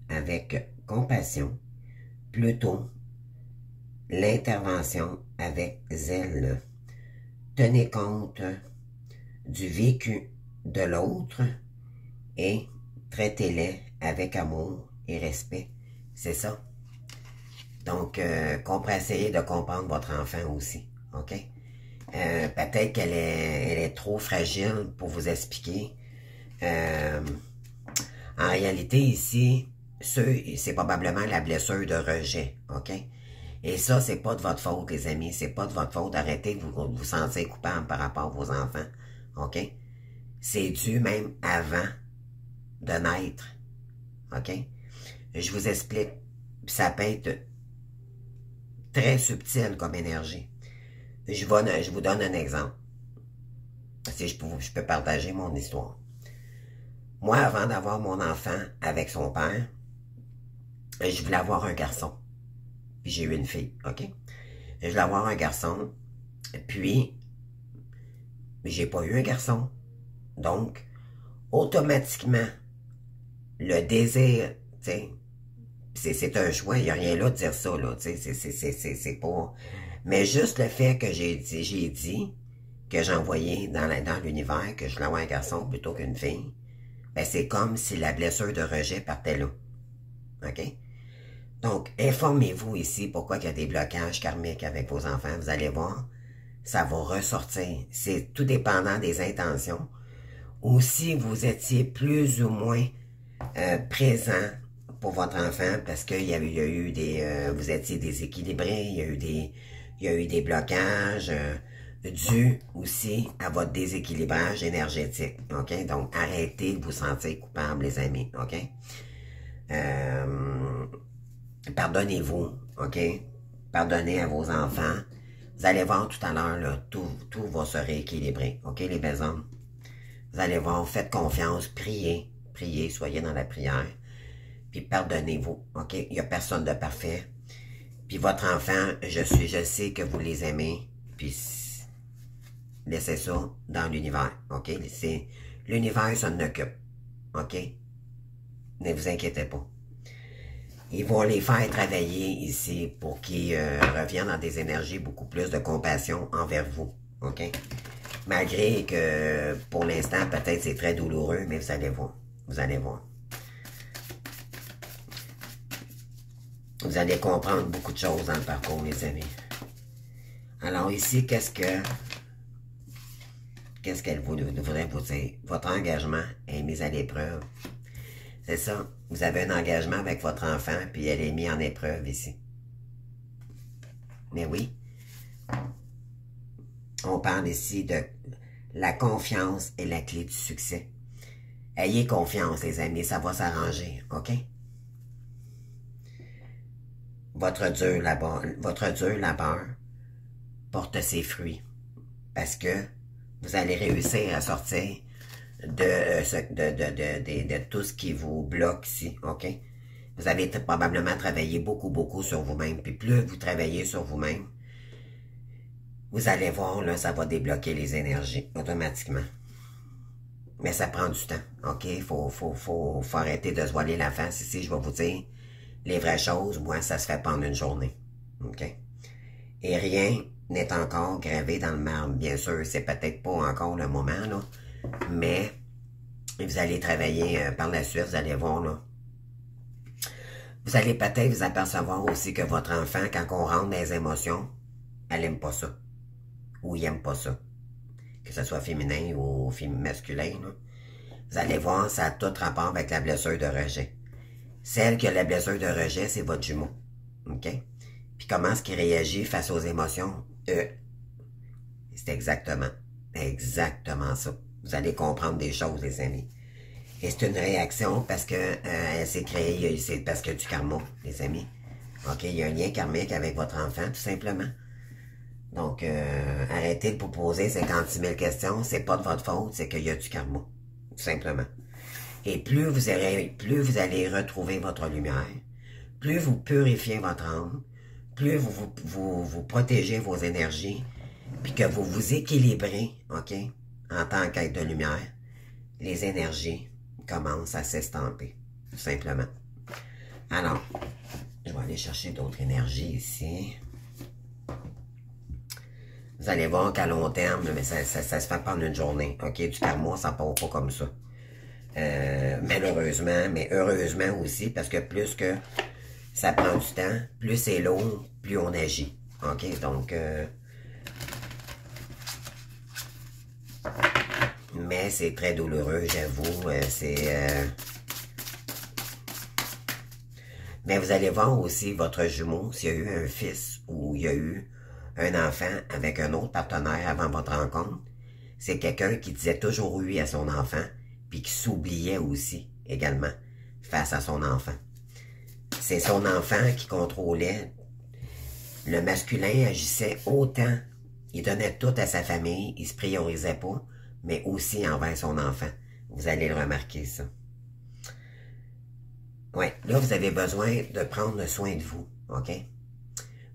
avec compassion, plutôt l'intervention avec zèle. Tenez compte du vécu de l'autre et traitez-les avec amour et respect. C'est ça. Donc, essayez de comprendre votre enfant aussi, ok? Peut-être qu'elle est trop fragile pour vous expliquer. En réalité, ici, c'est probablement la blessure de rejet, ok? Et ça, c'est pas de votre faute, les amis. C'est pas de votre faute. Arrêtez de vous sentir coupable par rapport à vos enfants, ok? C'est dû même avant de naître, ok? Je vous explique. Ça peut être très subtil comme énergie. Je vous donne un exemple. Si je peux partager mon histoire. Moi, avant d'avoir mon enfant avec son père, je voulais avoir un garçon. Puis j'ai eu une fille, ok? Je voulais avoir un garçon, puis j'ai pas eu un garçon. Donc, automatiquement, le désir, tu sais, c'est un choix, il n'y a rien là de dire ça, là, tu sais, c'est pas... Mais juste le fait que j'ai dit que j'envoyais dans l'univers que je voulais avoir un garçon plutôt qu'une fille, ben c'est comme si la blessure de rejet partait là. OK? Donc, informez-vous ici pourquoi il y a des blocages karmiques avec vos enfants. Vous allez voir, ça va ressortir. C'est tout dépendant des intentions. Ou si vous étiez plus ou moins présent pour votre enfant parce qu'il y a eu des... vous étiez déséquilibré, il y a eu des blocages dus aussi à votre déséquilibrage énergétique, ok? Donc, arrêtez de vous sentir coupable, les amis, ok? Pardonnez-vous, ok? Pardonnez à vos enfants. Vous allez voir tout à l'heure, là, tout va se rééquilibrer, ok, les belles hommes? Vous allez voir, faites confiance, priez, soyez dans la prière, puis pardonnez-vous, ok? Il n'y a personne de parfait. Puis votre enfant, je sais que vous les aimez, puis laissez ça dans l'univers, ok? L'univers s'en occupe, ok? Ne vous inquiétez pas. Ils vont les faire travailler ici pour qu'ils reviennent dans des énergies beaucoup plus de compassion envers vous, ok? Malgré que pour l'instant, peut-être c'est très douloureux, mais vous allez voir. Vous allez voir. Vous allez comprendre beaucoup de choses dans le parcours, mes amis. Alors ici, qu'est-ce qu'elle voudrait vous dire? Votre engagement est mis à l'épreuve. C'est ça. Vous avez un engagement avec votre enfant, puis elle est mise en épreuve ici. Mais oui. On parle ici de la confiance est la clé du succès. Ayez confiance, les amis, ça va s'arranger, ok? Votre dur labeur porte ses fruits. Parce que vous allez réussir à sortir de tout ce qui vous bloque ici, OK? Vous avez probablement travaillé beaucoup sur vous-même. Puis plus vous travaillez sur vous-même, vous allez voir, là, ça va débloquer les énergies automatiquement. Mais ça prend du temps, OK? Faut arrêter de se voiler la face ici. Je vais vous dire les vraies choses. Moi, ça se fait pas en une journée, OK? Et rien n'est encore gravé dans le marbre. Bien sûr, c'est peut-être pas encore le moment, là. Mais vous allez travailler par la suite, vous allez voir, là. Vous allez peut-être vous apercevoir aussi que votre enfant, quand on rentre dans les émotions, elle aime pas ça. Ou il aime pas ça. Que ce soit féminin ou masculin, là. Vous allez voir, ça a tout rapport avec la blessure de rejet. Celle qui a la blessure de rejet, c'est votre jumeau. OK? Puis comment est-ce qu'il réagit face aux émotions? C'est exactement ça. Vous allez comprendre des choses, les amis. Et c'est une réaction parce que elle s'est créée, c'est parce qu'il y a du karma, les amis. OK? Il y a un lien karmique avec votre enfant, tout simplement. Donc, arrêtez de vous poser 56 000 questions. C'est pas de votre faute, c'est qu'il y a du karma. Tout simplement. Et plus vous allez retrouver votre lumière, plus vous purifiez votre âme, plus vous protégez vos énergies, puis que vous vous équilibrez, OK, en tant qu'être de lumière, les énergies commencent à s'estamper, tout simplement. Alors, je vais aller chercher d'autres énergies ici. Vous allez voir qu'à long terme, mais ça se fait pas en une journée, OK, du karma, ça part pas comme ça. Malheureusement, mais heureusement aussi, parce que plus que ça prend du temps, plus c'est lourd, plus on agit. OK? Donc, mais c'est très douloureux, j'avoue. Mais vous allez voir aussi votre jumeau, s'il y a eu un fils ou il y a eu un enfant avec un autre partenaire avant votre rencontre. C'est quelqu'un qui disait toujours oui à son enfant, puis qui s'oubliait aussi, également, face à son enfant. C'est son enfant qui contrôlait. Le masculin agissait autant. Il donnait tout à sa famille, il se priorisait pas, mais aussi envers son enfant. Vous allez le remarquer, ça. Oui, là, vous avez besoin de prendre soin de vous, OK?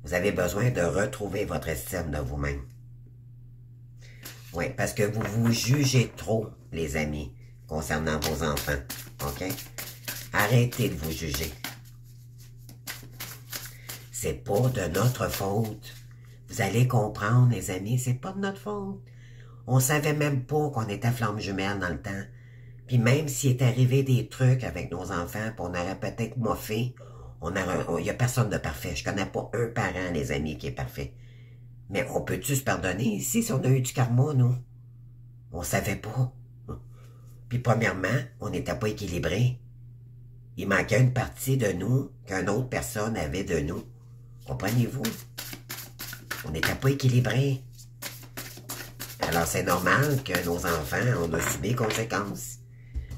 Vous avez besoin de retrouver votre estime de vous-même. Oui, parce que vous vous jugez trop, les amis, concernant vos enfants, OK? Arrêtez de vous juger. C'est pas de notre faute. Vous allez comprendre, les amis, c'est pas de notre faute. On savait même pas qu'on était flamme jumelle dans le temps. Puis même s'il est arrivé des trucs avec nos enfants, puis on aurait peut-être moffé, il y a personne de parfait. Je connais pas un parent, les amis, qui est parfait. Mais on peut-tu se pardonner ici si on a eu du karma, nous? On savait pas. Puis premièrement, on n'était pas équilibré. Il manquait une partie de nous qu'une autre personne avait de nous. Comprenez-vous? On n'était pas équilibré. Alors c'est normal que nos enfants, on a subi les conséquences.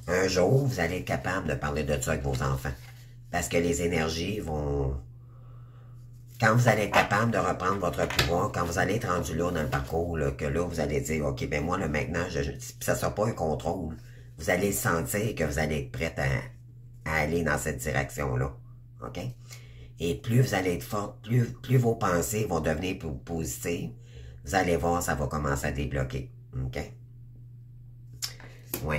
Un jour, vous allez être capable de parler de ça avec vos enfants. Parce que les énergies vont... Quand vous allez être capable de reprendre votre pouvoir, quand vous allez être rendu là dans le parcours, là, que là, vous allez dire, OK, ben moi, là, maintenant, ça ne sera pas un contrôle. Vous allez sentir que vous allez être prête à aller dans cette direction-là. OK? Et plus vous allez être forte, plus vos pensées vont devenir plus positives, vous allez voir, ça va commencer à débloquer. OK? Oui.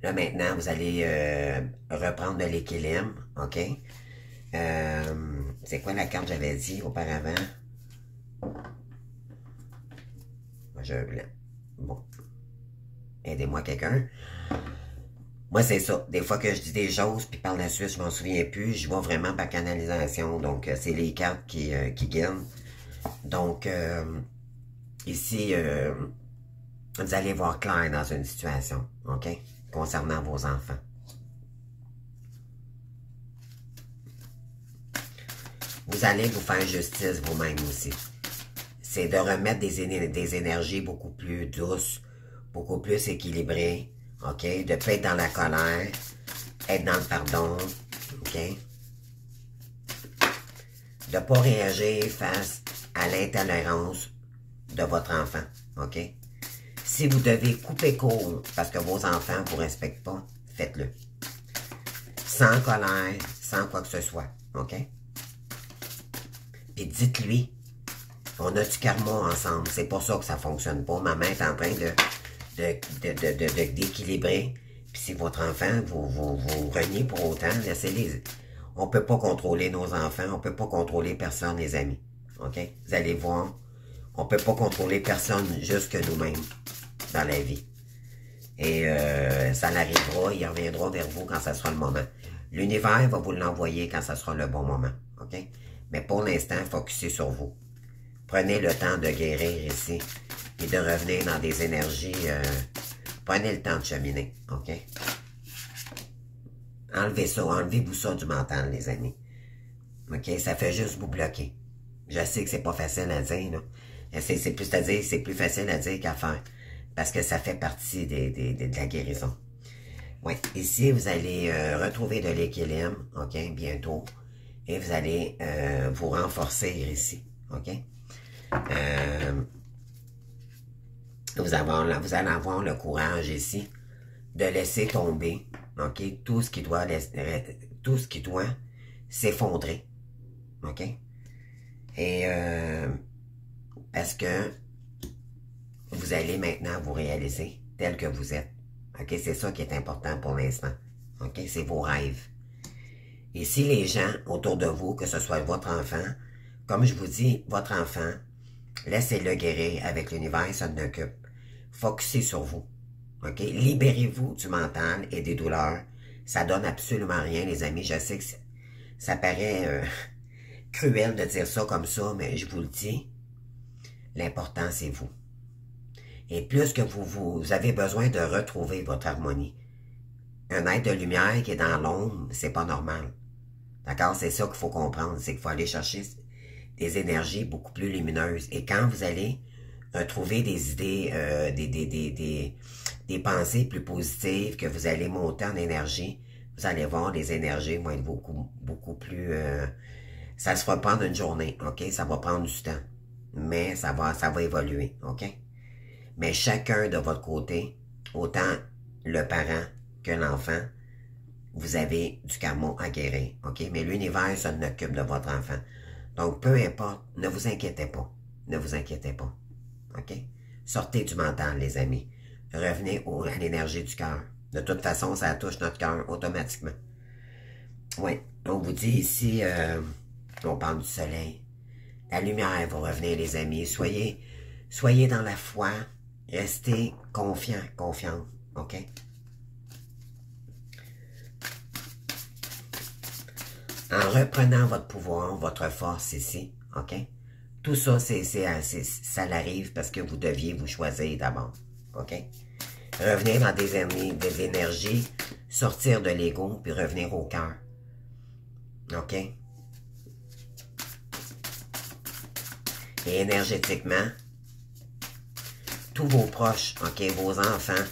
Là, maintenant, vous allez reprendre de l'équilibre. OK? C'est quoi la carte que j'avais dit auparavant? J'ai un blanc. Bon. Aidez-moi quelqu'un. Moi, c'est ça. Des fois que je dis des choses, puis par la suite, je m'en souviens plus, je vois vraiment par canalisation. Donc, c'est les cartes qui guident. Donc, ici, vous allez voir clair dans une situation, OK? Concernant vos enfants. Vous allez vous faire justice vous-même aussi. C'est de remettre des énergies beaucoup plus douces, beaucoup plus équilibrées, OK? De ne pas être dans la colère, être dans le pardon, OK? De ne pas réagir face à l'intolérance de votre enfant, OK? Si vous devez couper court parce que vos enfants ne vous respectent pas, faites-le. Sans colère, sans quoi que ce soit, OK? Puis dites-lui, on a du karma ensemble, c'est pour ça que ça ne fonctionne pas. Maman est en train d'équilibrer. Puis si votre enfant vous reniez pour autant, laissez-les. On ne peut pas contrôler nos enfants, on ne peut pas contrôler personne, les amis. OK? Vous allez voir, on ne peut pas contrôler personne, juste que nous-mêmes, dans la vie. Et ça l'arrivera, il reviendra vers vous quand ça sera le moment. L'univers va vous l'envoyer quand ça sera le bon moment. OK? Mais pour l'instant, focussez sur vous. Prenez le temps de guérir ici et de revenir dans des énergies. Prenez le temps de cheminer. OK? Enlevez ça, enlevez-vous ça du mental, les amis. OK? Ça fait juste vous bloquer. Je sais que c'est pas facile à dire, là. C'est plus facile à dire qu'à faire. Parce que ça fait partie de la guérison. Oui, ici, vous allez retrouver de l'équilibre, OK, bientôt. Et vous allez vous renforcer ici, OK? Vous allez avoir le courage ici de laisser tomber, OK, tout ce qui doit s'effondrer, OK? Et parce que vous allez maintenant vous réaliser tel que vous êtes. OK? C'est ça qui est important pour l'instant. OK? C'est vos rêves. Et si les gens autour de vous, que ce soit votre enfant, comme je vous dis, votre enfant, laissez-le guérir avec l'univers, ça ne occupe. Focussez sur vous. OK? Libérez-vous du mental et des douleurs. Ça donne absolument rien, les amis. Je sais que ça paraît cruel de dire ça comme ça, mais je vous le dis. L'important, c'est vous. Et plus que vous avez besoin de retrouver votre harmonie. Un être de lumière qui est dans l'ombre, c'est pas normal. D'accord? C'est ça qu'il faut comprendre. C'est qu'il faut aller chercher des énergies beaucoup plus lumineuses. Et quand vous allez trouver des idées, des pensées plus positives, que vous allez monter en énergie, vous allez voir, les énergies vont être beaucoup plus... ça se fera prendre une journée, OK? Ça va prendre du temps. Mais ça va évoluer, OK? Mais chacun de votre côté, autant le parent que l'enfant, vous avez du karma à guérir, OK? Mais l'univers s'en occupe de votre enfant. Donc, peu importe, ne vous inquiétez pas. Ne vous inquiétez pas, OK? Sortez du mental, les amis. Revenez à l'énergie du cœur. De toute façon, ça touche notre cœur automatiquement. Oui, on vous dit ici, on parle du soleil. La lumière va revenir, les amis. Soyez dans la foi. Restez confiants, confiante, OK? En reprenant votre pouvoir, votre force ici, OK? Tout ça, ça l'arrive parce que vous deviez vous choisir d'abord, OK? Revenir dans des énergies, sortir de l'ego, puis revenir au cœur, OK? Et énergétiquement, tous vos proches, OK, vos enfants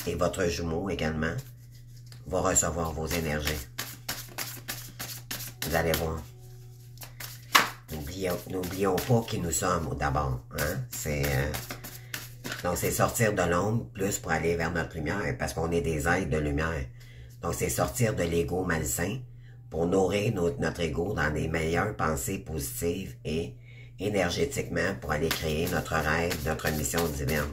et votre jumeau également, vont recevoir vos énergies. Vous allez voir. N'oublions pas qui nous sommes d'abord. Hein? Donc, c'est sortir de l'ombre plus pour aller vers notre lumière, parce qu'on est des êtres de lumière. Donc, c'est sortir de l'ego malsain pour nourrir notre ego dans des meilleures pensées positives et énergétiquement pour aller créer notre rêve, notre mission divine.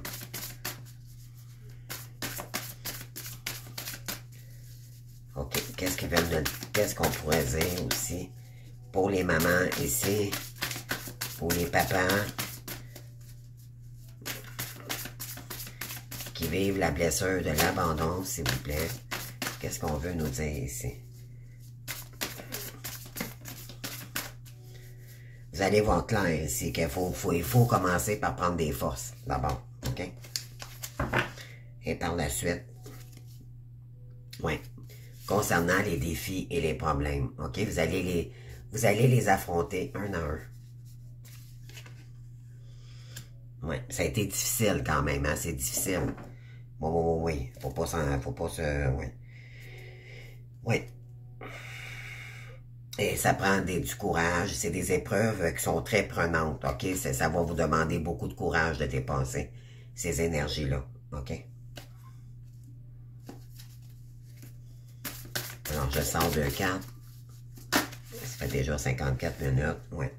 OK, qu'est-ce qu'on pourrait dire aussi pour les mamans ici, pour les papas qui vivent la blessure de l'abandon, s'il vous plaît. Qu'est-ce qu'on veut nous dire ici? Vous allez voir clair ici qu'il faut commencer par prendre des forces d'abord, OK? Et par la suite, oui, concernant les défis et les problèmes, OK? Vous allez les affronter un à un. Oui, ça a été difficile quand même, hein? C'est difficile. Oui. Faut pas se... Oui. Et ça prend du courage. C'est des épreuves qui sont très prenantes, OK? Ça va vous demander beaucoup de courage de dépasser ces énergies-là, OK? Alors, je sors 2 cartes. Ça fait déjà 54 minutes, ouais.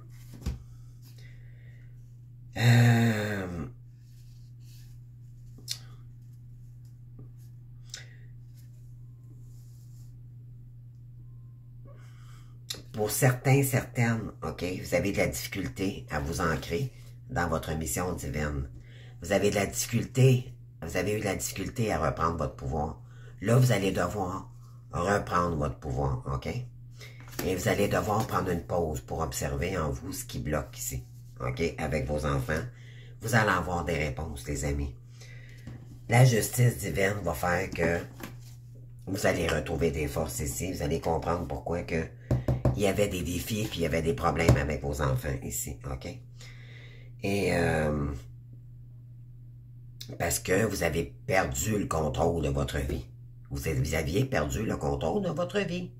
Pour certains, certaines, OK, vous avez de la difficulté à vous ancrer dans votre mission divine. Vous avez de la difficulté, vous avez eu de la difficulté à reprendre votre pouvoir. Là, vous allez devoir reprendre votre pouvoir, OK? Et vous allez devoir prendre une pause pour observer en vous ce qui bloque ici, OK? Avec vos enfants, vous allez avoir des réponses, les amis. La justice divine va faire que vous allez retrouver des forces ici. Vous allez comprendre pourquoi que il y avait des défis puis il y avait des problèmes avec vos enfants ici, OK? Et parce que vous avez perdu le contrôle de votre vie. Vous aviez perdu le contrôle de votre vie.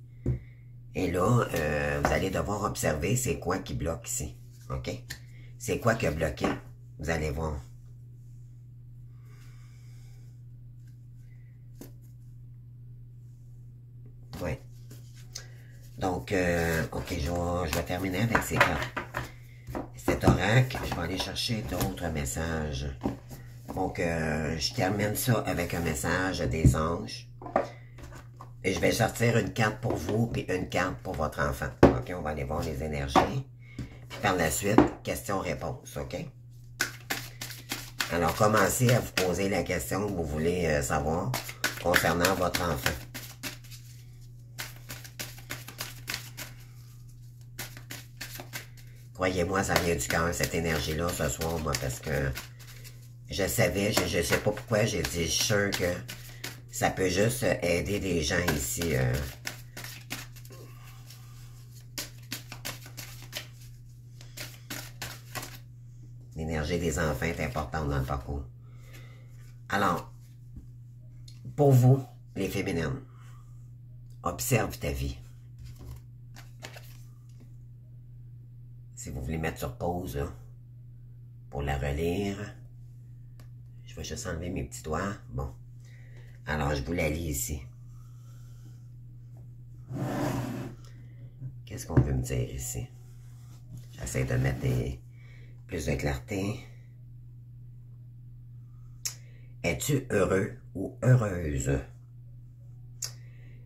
Et là, vous allez devoir observer c'est quoi qui bloque ici, OK? C'est quoi qui a bloqué? Vous allez voir. Oui. Donc, OK, je vais terminer avec ces cartes. Cet oracle, je vais aller chercher d'autres messages. Donc, je termine ça avec un message des anges. Et je vais sortir une carte pour vous, puis une carte pour votre enfant. OK, on va aller voir les énergies. Puis par la suite, question-réponse, OK? Alors, commencez à vous poser la question que vous voulez savoir concernant votre enfant. Croyez-moi, ça vient du cœur, cette énergie-là, ce soir, moi, parce que je savais, je sais pas pourquoi, j'ai dit, je suis sûr que ça peut juste aider des gens ici. L'énergie des enfants est importante dans le parcours. Alors, pour vous, les féminines, observe ta vie. Si vous voulez mettre sur pause, là, pour la relire, je vais juste enlever mes petits doigts. Bon. Alors, je vous la lis ici. Qu'est-ce qu'on veut me dire ici? J'essaie de mettre plus de clarté. Es-tu heureux ou heureuse?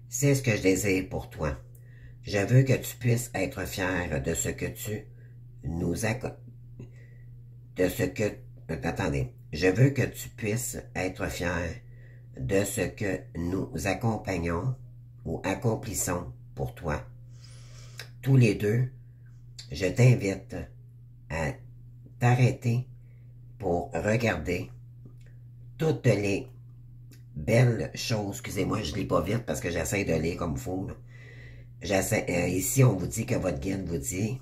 C'est ce que je désire pour toi. Je veux que tu puisses être fier de ce que tu nous attendez. Je veux que tu puisses être fier de ce que nous accompagnons ou accomplissons pour toi. Tous les deux, je t'invite à t'arrêter pour regarder toutes les belles choses. Excusez-moi, je lis pas vite parce que j'essaie de lire comme il faut. Ici, on vous dit que votre guide vous dit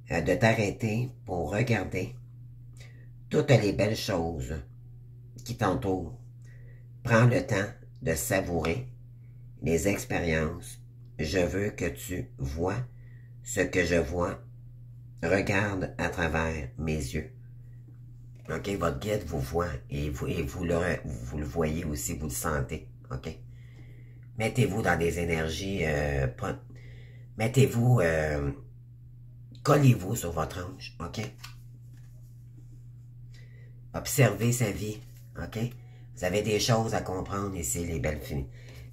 de t'arrêter pour regarder toutes les belles choses qui t'entourent. Prends le temps de savourer les expériences. Je veux que tu vois ce que je vois. Regarde à travers mes yeux. OK, votre guide vous voit et vous le voyez aussi, vous le sentez. OK? Mettez-vous dans des énergies, mettez-vous, collez-vous sur votre ange, OK? Observez sa vie, OK? Vous avez des choses à comprendre ici, les belles filles,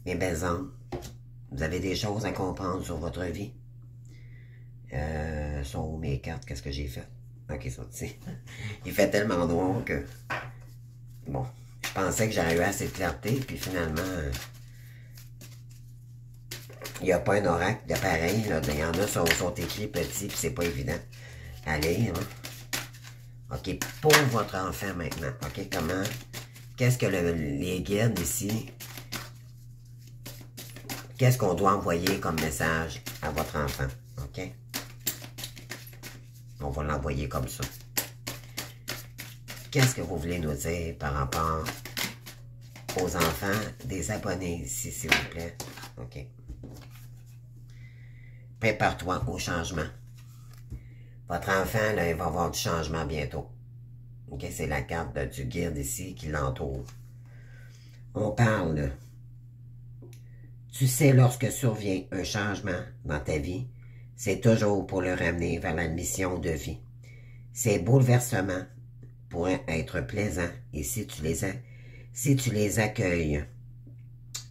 mes belles âmes. Vous avez des choses à comprendre sur votre vie. Sont où mes cartes? Qu'est-ce que j'ai fait? Ok, ça ici. Il fait tellement noir que... Bon, je pensais que j'aurais eu assez de clarté, puis finalement... il n'y a pas un oracle de pareil, là. Il y en a sont écrits petits, puis c'est pas évident à lire. Hein? Ok, pour votre enfant maintenant. Ok, comment... Qu'est-ce que les guides ici... Qu'est-ce qu'on doit envoyer comme message à votre enfant? Ok? On va l'envoyer comme ça. Qu'est-ce que vous voulez nous dire par rapport aux enfants des abonnés ici, s'il vous plaît? OK. prépare-toi au changement. Votre enfant, là, il va avoir du changement bientôt. Ok, c'est la carte du guide ici qui l'entoure. On parle. Tu sais, lorsque survient un changement dans ta vie, c'est toujours pour le ramener vers la mission de vie. Ces bouleversements pourraient être plaisants et si tu les accueilles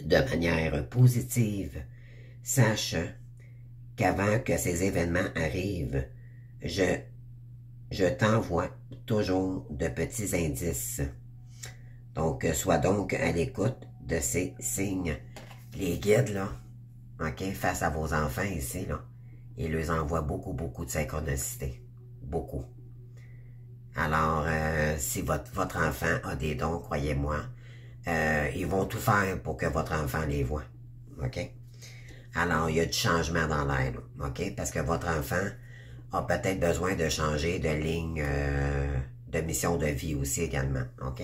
de manière positive, sache qu'avant que ces événements arrivent, je t'envoie toujours de petits indices. Donc, sois donc à l'écoute de ces signes. Les guides, là, ok, face à vos enfants ici, là, ils leur envoient beaucoup, beaucoup de synchronicité. Beaucoup. Alors, si votre enfant a des dons, croyez-moi, ils vont tout faire pour que votre enfant les voie. OK? Alors, il y a du changement dans l'air, OK? Parce que votre enfant a peut-être besoin de changer de ligne de mission de vie aussi également. OK?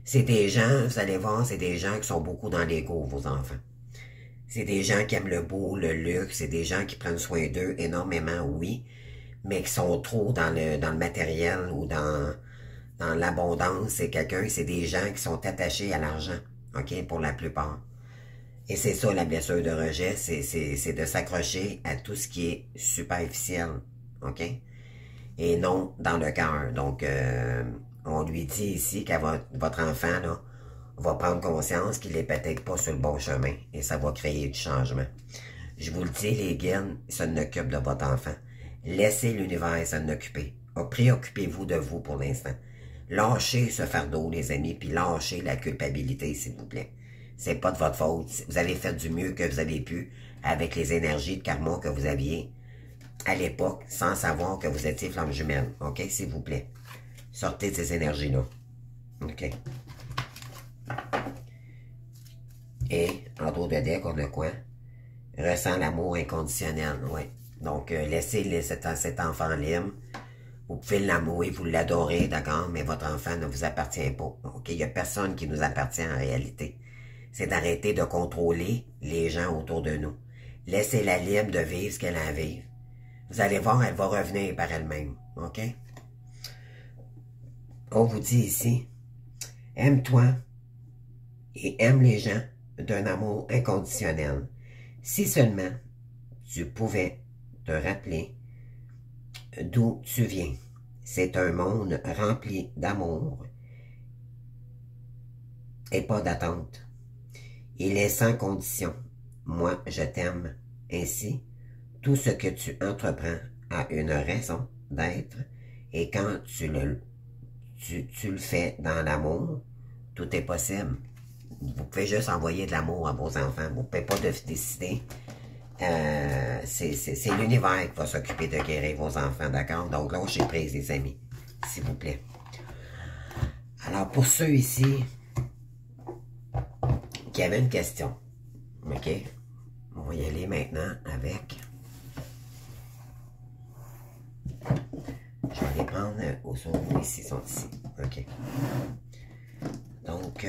C'est des gens, vous allez voir, c'est des gens qui sont beaucoup dans l'ego, vos enfants. C'est des gens qui aiment le beau, le luxe, c'est des gens qui prennent soin d'eux énormément, oui, mais qui sont trop dans le matériel ou dans l'abondance. C'est des gens qui sont attachés à l'argent, OK, pour la plupart. Et c'est ça la blessure de rejet, c'est de s'accrocher à tout ce qui est superficiel, OK? Et non dans le cœur. Donc, on lui dit ici que votre enfant, là, va prendre conscience qu'il est peut-être pas sur le bon chemin et ça va créer du changement. Je vous le dis, les guides, ça n'occupe de votre enfant. Laissez l'univers s'en occuper. Préoccupez-vous de vous pour l'instant. Lâchez ce fardeau, les amis, puis lâchez la culpabilité, s'il vous plaît. C'est pas de votre faute. Vous avez fait du mieux que vous avez pu avec les énergies de karma que vous aviez à l'époque, sans savoir que vous étiez flamme jumelle. OK, s'il vous plaît. Sortez de ces énergies-là. OK. Et, en dos de deck, on a quoi? Ressent l'amour inconditionnel, oui. Donc, laissez cet enfant libre. Vous pouvez l'amouer, vous l'adorez, d'accord? Mais votre enfant ne vous appartient pas. OK? Il n'y a personne qui nous appartient en réalité. C'est d'arrêter de contrôler les gens autour de nous. Laissez-la libre de vivre ce qu'elle a à vivre. Vous allez voir, elle va revenir par elle-même. OK? On vous dit ici, aime-toi et aime les gens d'un amour inconditionnel. Si seulement tu pouvais te rappeler d'où tu viens. C'est un monde rempli d'amour et pas d'attente. Il est sans condition. Moi, je t'aime. Ainsi, tout ce que tu entreprends a une raison d'être et quand tu le fais dans l'amour, tout est possible. Vous pouvez juste envoyer de l'amour à vos enfants. Vous ne pouvez pas décider. C'est l'univers qui va s'occuper de guérir vos enfants, d'accord? Donc, lâchez prise, les amis, s'il vous plaît. Alors, pour ceux ici qui avaient une question, OK? On va y aller maintenant avec... Je vais les prendre au second ici, ils sont ici. OK. Donc...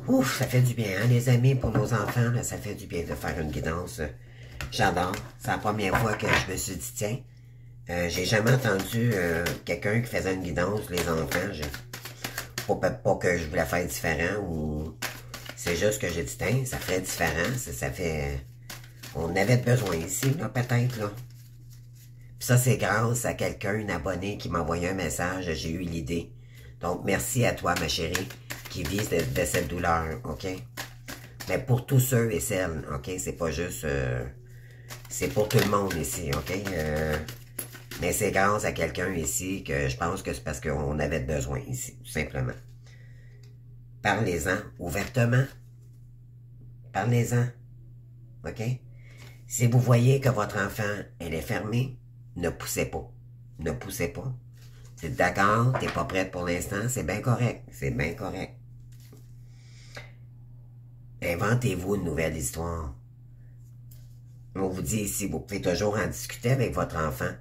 Ouf, ça fait du bien, hein, les amis, pour nos enfants, là, ça fait du bien de faire une guidance. J'adore. C'est la première fois que je me suis dit, tiens, j'ai jamais entendu quelqu'un qui faisait une guidance, les enfants. Pas que je voulais faire différent, ou c'est juste que j'ai dit, tiens, ça ferait différent, ça fait... On avait besoin ici, là, peut-être, là. Puis ça, c'est grâce à quelqu'un, une abonnée, qui m'a envoyé un message, j'ai eu l'idée. Donc, merci à toi, ma chérie, qui vit de cette douleur, OK? Mais pour tous ceux et celles, OK? C'est pas juste... c'est pour tout le monde ici, OK? Mais c'est grâce à quelqu'un ici que je pense que c'est parce qu'on avait besoin ici, tout simplement. Parlez-en ouvertement. Parlez-en, OK? Si vous voyez que votre enfant, elle est fermée, ne poussez pas. Ne poussez pas. C'est d'accord, t'es pas prête pour l'instant, c'est bien correct. C'est bien correct. Inventez-vous une nouvelle histoire. On vous dit ici, vous pouvez toujours en discuter avec votre enfant.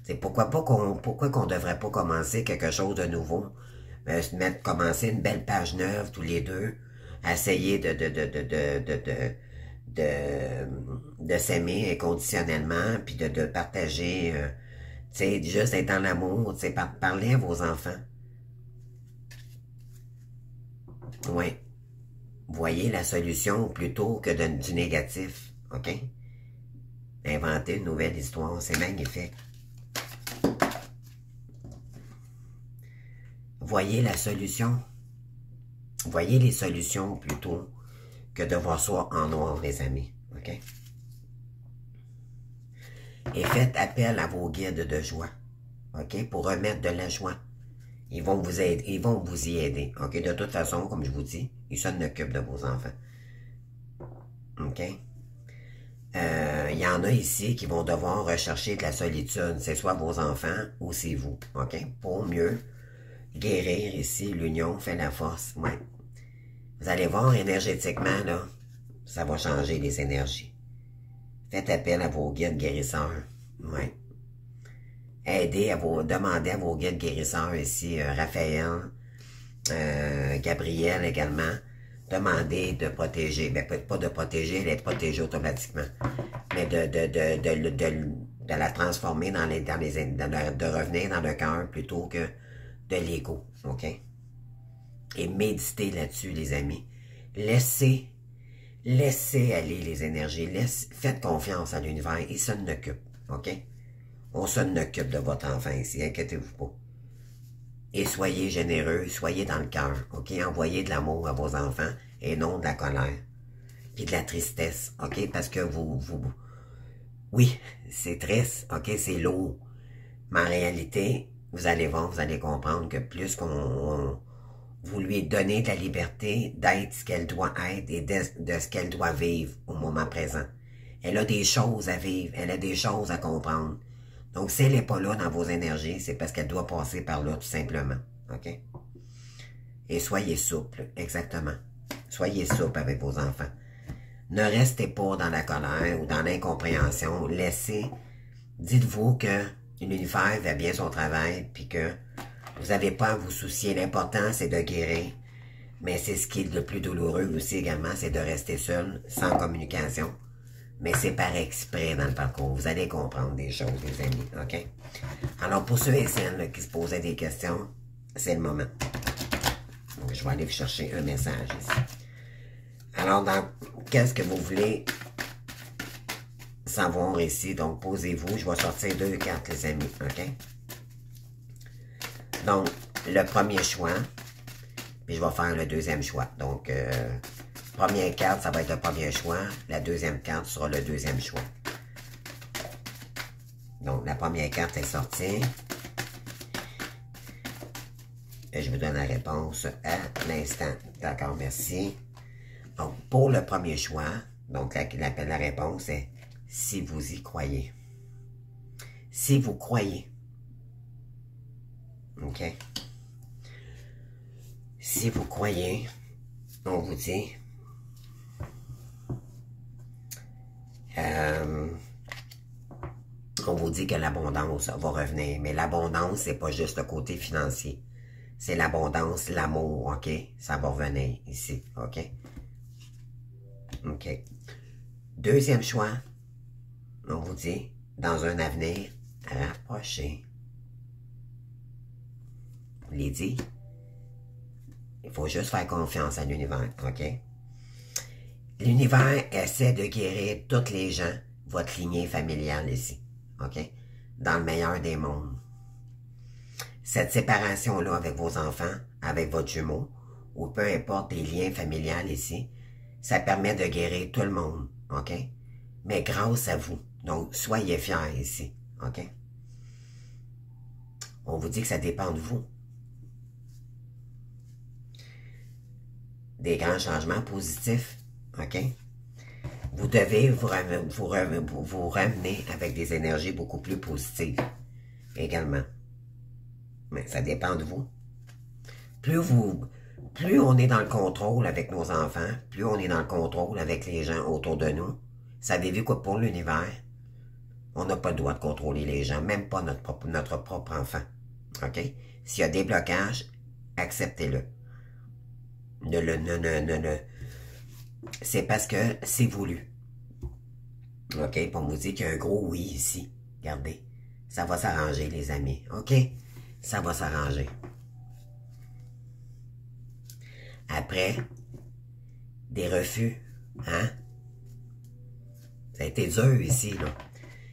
C'est pourquoi qu'on devrait pas commencer quelque chose de nouveau? Commencer une belle page neuve tous les deux. Essayer de s'aimer inconditionnellement, puis de partager, tu sais, juste être dans l'amour, tu sais, parler à vos enfants. Oui. Voyez la solution plutôt que du négatif, OK? Inventer une nouvelle histoire, c'est magnifique. Voyez la solution. Voyez les solutions plutôt que de voir ça en noir, les amis, OK? Et faites appel à vos guides de joie, OK? Pour remettre de la joie. Ils vont vous aider, ils vont vous y aider, OK? De toute façon, comme je vous dis, ils s'en occupent de vos enfants, OK? Il y en a ici qui vont devoir rechercher de la solitude. C'est soit vos enfants ou c'est vous, OK? Pour mieux guérir ici, l'union fait la force, ouais. Vous allez voir énergétiquement, là, ça va changer les énergies. Faites appel à vos guides guérisseurs, ouais. Demandez à vos guides guérisseurs ici, Raphaël, Gabriel également, demandez de protéger, ben pas de protéger, elle est protégée automatiquement, mais de la transformer de revenir dans le cœur plutôt que de l'ego, OK? Et méditez là-dessus, les amis. Laissez aller les énergies, faites confiance à l'univers, il s'en occupe, OK? On s'en occupe de votre enfant ici, inquiétez-vous pas. Et soyez généreux, soyez dans le cœur, OK? Envoyez de l'amour à vos enfants et non de la colère. Puis de la tristesse, OK? Parce que oui, c'est triste, OK? C'est lourd. Mais en réalité, vous allez voir, vous allez comprendre que plus vous lui donnez de la liberté d'être ce qu'elle doit être et de ce qu'elle doit vivre au moment présent. Elle a des choses à vivre, elle a des choses à comprendre. Donc, si elle n'est pas là dans vos énergies, c'est parce qu'elle doit passer par là, tout simplement. OK? Et soyez souple, exactement. Soyez souple avec vos enfants. Ne restez pas dans la colère ou dans l'incompréhension. Dites-vous que l'univers fait bien son travail, puis que vous n'avez pas à vous soucier. L'important, c'est de guérir. Mais c'est ce qui est le plus douloureux aussi également, c'est de rester seul, sans communication. Mais c'est par exprès dans le parcours. Vous allez comprendre des choses, les amis, OK? Alors, pour ceux et celles là, qui se posaient des questions, c'est le moment. Donc, je vais aller vous chercher un message ici. Alors, qu'est-ce que vous voulez savoir ici? Donc, posez-vous. Je vais sortir 2 cartes, les amis, OK? Donc, le premier choix, puis je vais faire le deuxième choix. Donc, première carte, ça va être le premier choix. La deuxième carte sera le deuxième choix. Donc, la première carte est sortie. Et je vous donne la réponse à l'instant. D'accord, merci. Donc, pour le premier choix, donc la réponse est « si vous y croyez ». Si vous croyez. OK? Si vous croyez, on vous dit... on vous dit que l'abondance va revenir. Mais l'abondance, c'est pas juste le côté financier. C'est l'abondance, l'amour, OK? Ça va revenir ici, OK? OK. Deuxième choix, on vous dit, dans un avenir rapproché. Je l'ai dit, il faut juste faire confiance à l'univers, OK? L'univers essaie de guérir toutes les gens, votre lignée familiale ici, OK? Dans le meilleur des mondes. Cette séparation-là avec vos enfants, avec votre jumeau, ou peu importe des liens familiales ici, ça permet de guérir tout le monde, OK? Mais grâce à vous. Donc, soyez fiers ici, OK? On vous dit que ça dépend de vous. Des grands changements positifs, OK? Vous devez vous ramener avec des énergies beaucoup plus positives également. Mais ça dépend de vous. Plus on est dans le contrôle avec nos enfants, plus on est dans le contrôle avec les gens autour de nous. Savez-vous quoi, pour l'univers, on n'a pas le droit de contrôler les gens, même pas notre propre enfant. OK? S'il y a des blocages, acceptez-le. C'est parce que c'est voulu. OK? Puis on vous dit qu'il y a un gros oui ici. Regardez. Ça va s'arranger, les amis. OK? Ça va s'arranger. Après, des refus. Hein? Ça a été dur ici, là.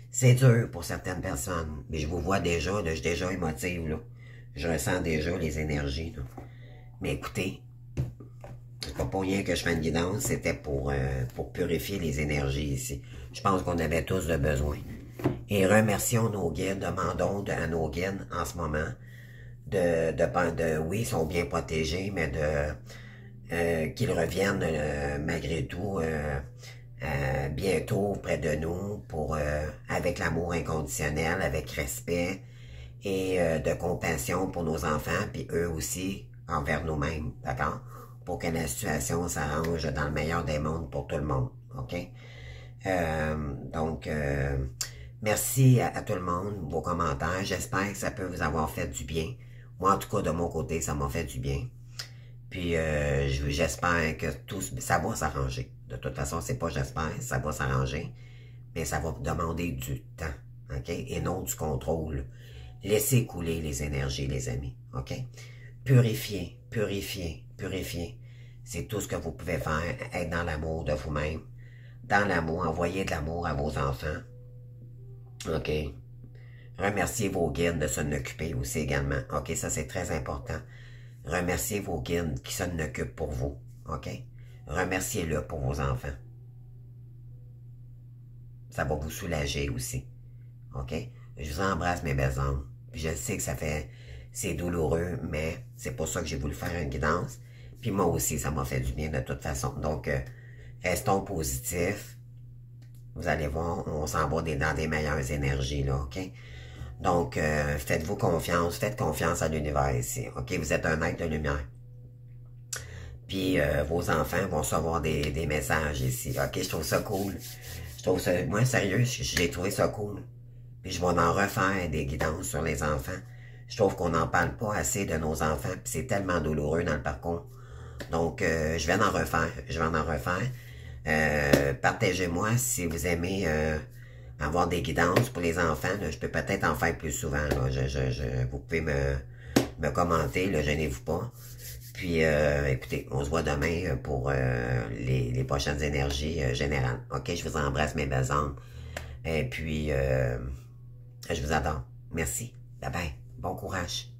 C'est dur pour certaines personnes. Mais je vous vois déjà, là, je suis déjà émotive, là. Je ressens déjà les énergies, là. Mais écoutez, c'est pas pour rien que je fais une guidance, c'était pour purifier les énergies ici. Je pense qu'on avait tous de besoin. Et remercions nos guides, demandons à nos guides en ce moment oui, ils sont bien protégés, mais qu'ils reviennent malgré tout bientôt près de nous pour avec l'amour inconditionnel, avec respect et de compassion pour nos enfants, puis eux aussi envers nous-mêmes, d'accord? Pour que la situation s'arrange dans le meilleur des mondes pour tout le monde, ok? Donc, merci à tout le monde, vos commentaires. J'espère que ça peut vous avoir fait du bien. Moi, en tout cas, de mon côté, ça m'a fait du bien. Puis, j'espère que ça va s'arranger. De toute façon, c'est pas j'espère, ça va s'arranger. Mais ça va demander du temps, ok? Et non du contrôle. Laissez couler les énergies, les amis, ok? Purifiez, purifiez, purifiez. C'est tout ce que vous pouvez faire, être dans l'amour de vous-même. Dans l'amour, envoyez de l'amour à vos enfants. OK? Remerciez vos guides de s'en occuper aussi également. OK? Ça, c'est très important. Remerciez vos guides qui s'en occupent pour vous. OK? Remerciez-le pour vos enfants. Ça va vous soulager aussi. OK? Je vous embrasse, mes belles âmes. Puis je sais que c'est douloureux, mais c'est pour ça que j'ai voulu faire une guidance. Puis moi aussi, ça m'a fait du bien de toute façon. Donc, restons positifs. Vous allez voir, on s'en va dans des meilleures énergies, là, OK? Donc, faites-vous confiance, faites confiance à l'univers ici, OK? Vous êtes un être de lumière. Puis, vos enfants vont recevoir des messages ici, OK? Je trouve ça cool. Je trouve ça, moi, sérieux, j'ai trouvé ça cool. Puis, je vais en refaire des guidances sur les enfants. Je trouve qu'on n'en parle pas assez de nos enfants, puis c'est tellement douloureux dans le parcours. Donc, je vais en refaire, partagez-moi si vous aimez avoir des guidances pour les enfants. Là, je peux peut-être en faire plus souvent. Là. Vous pouvez me commenter, ne gênez-vous pas. Puis, écoutez, on se voit demain pour les prochaines énergies générales. OK, je vous embrasse, mes belles âmes. Et puis, je vous adore. Merci. Bye bye. Bon courage.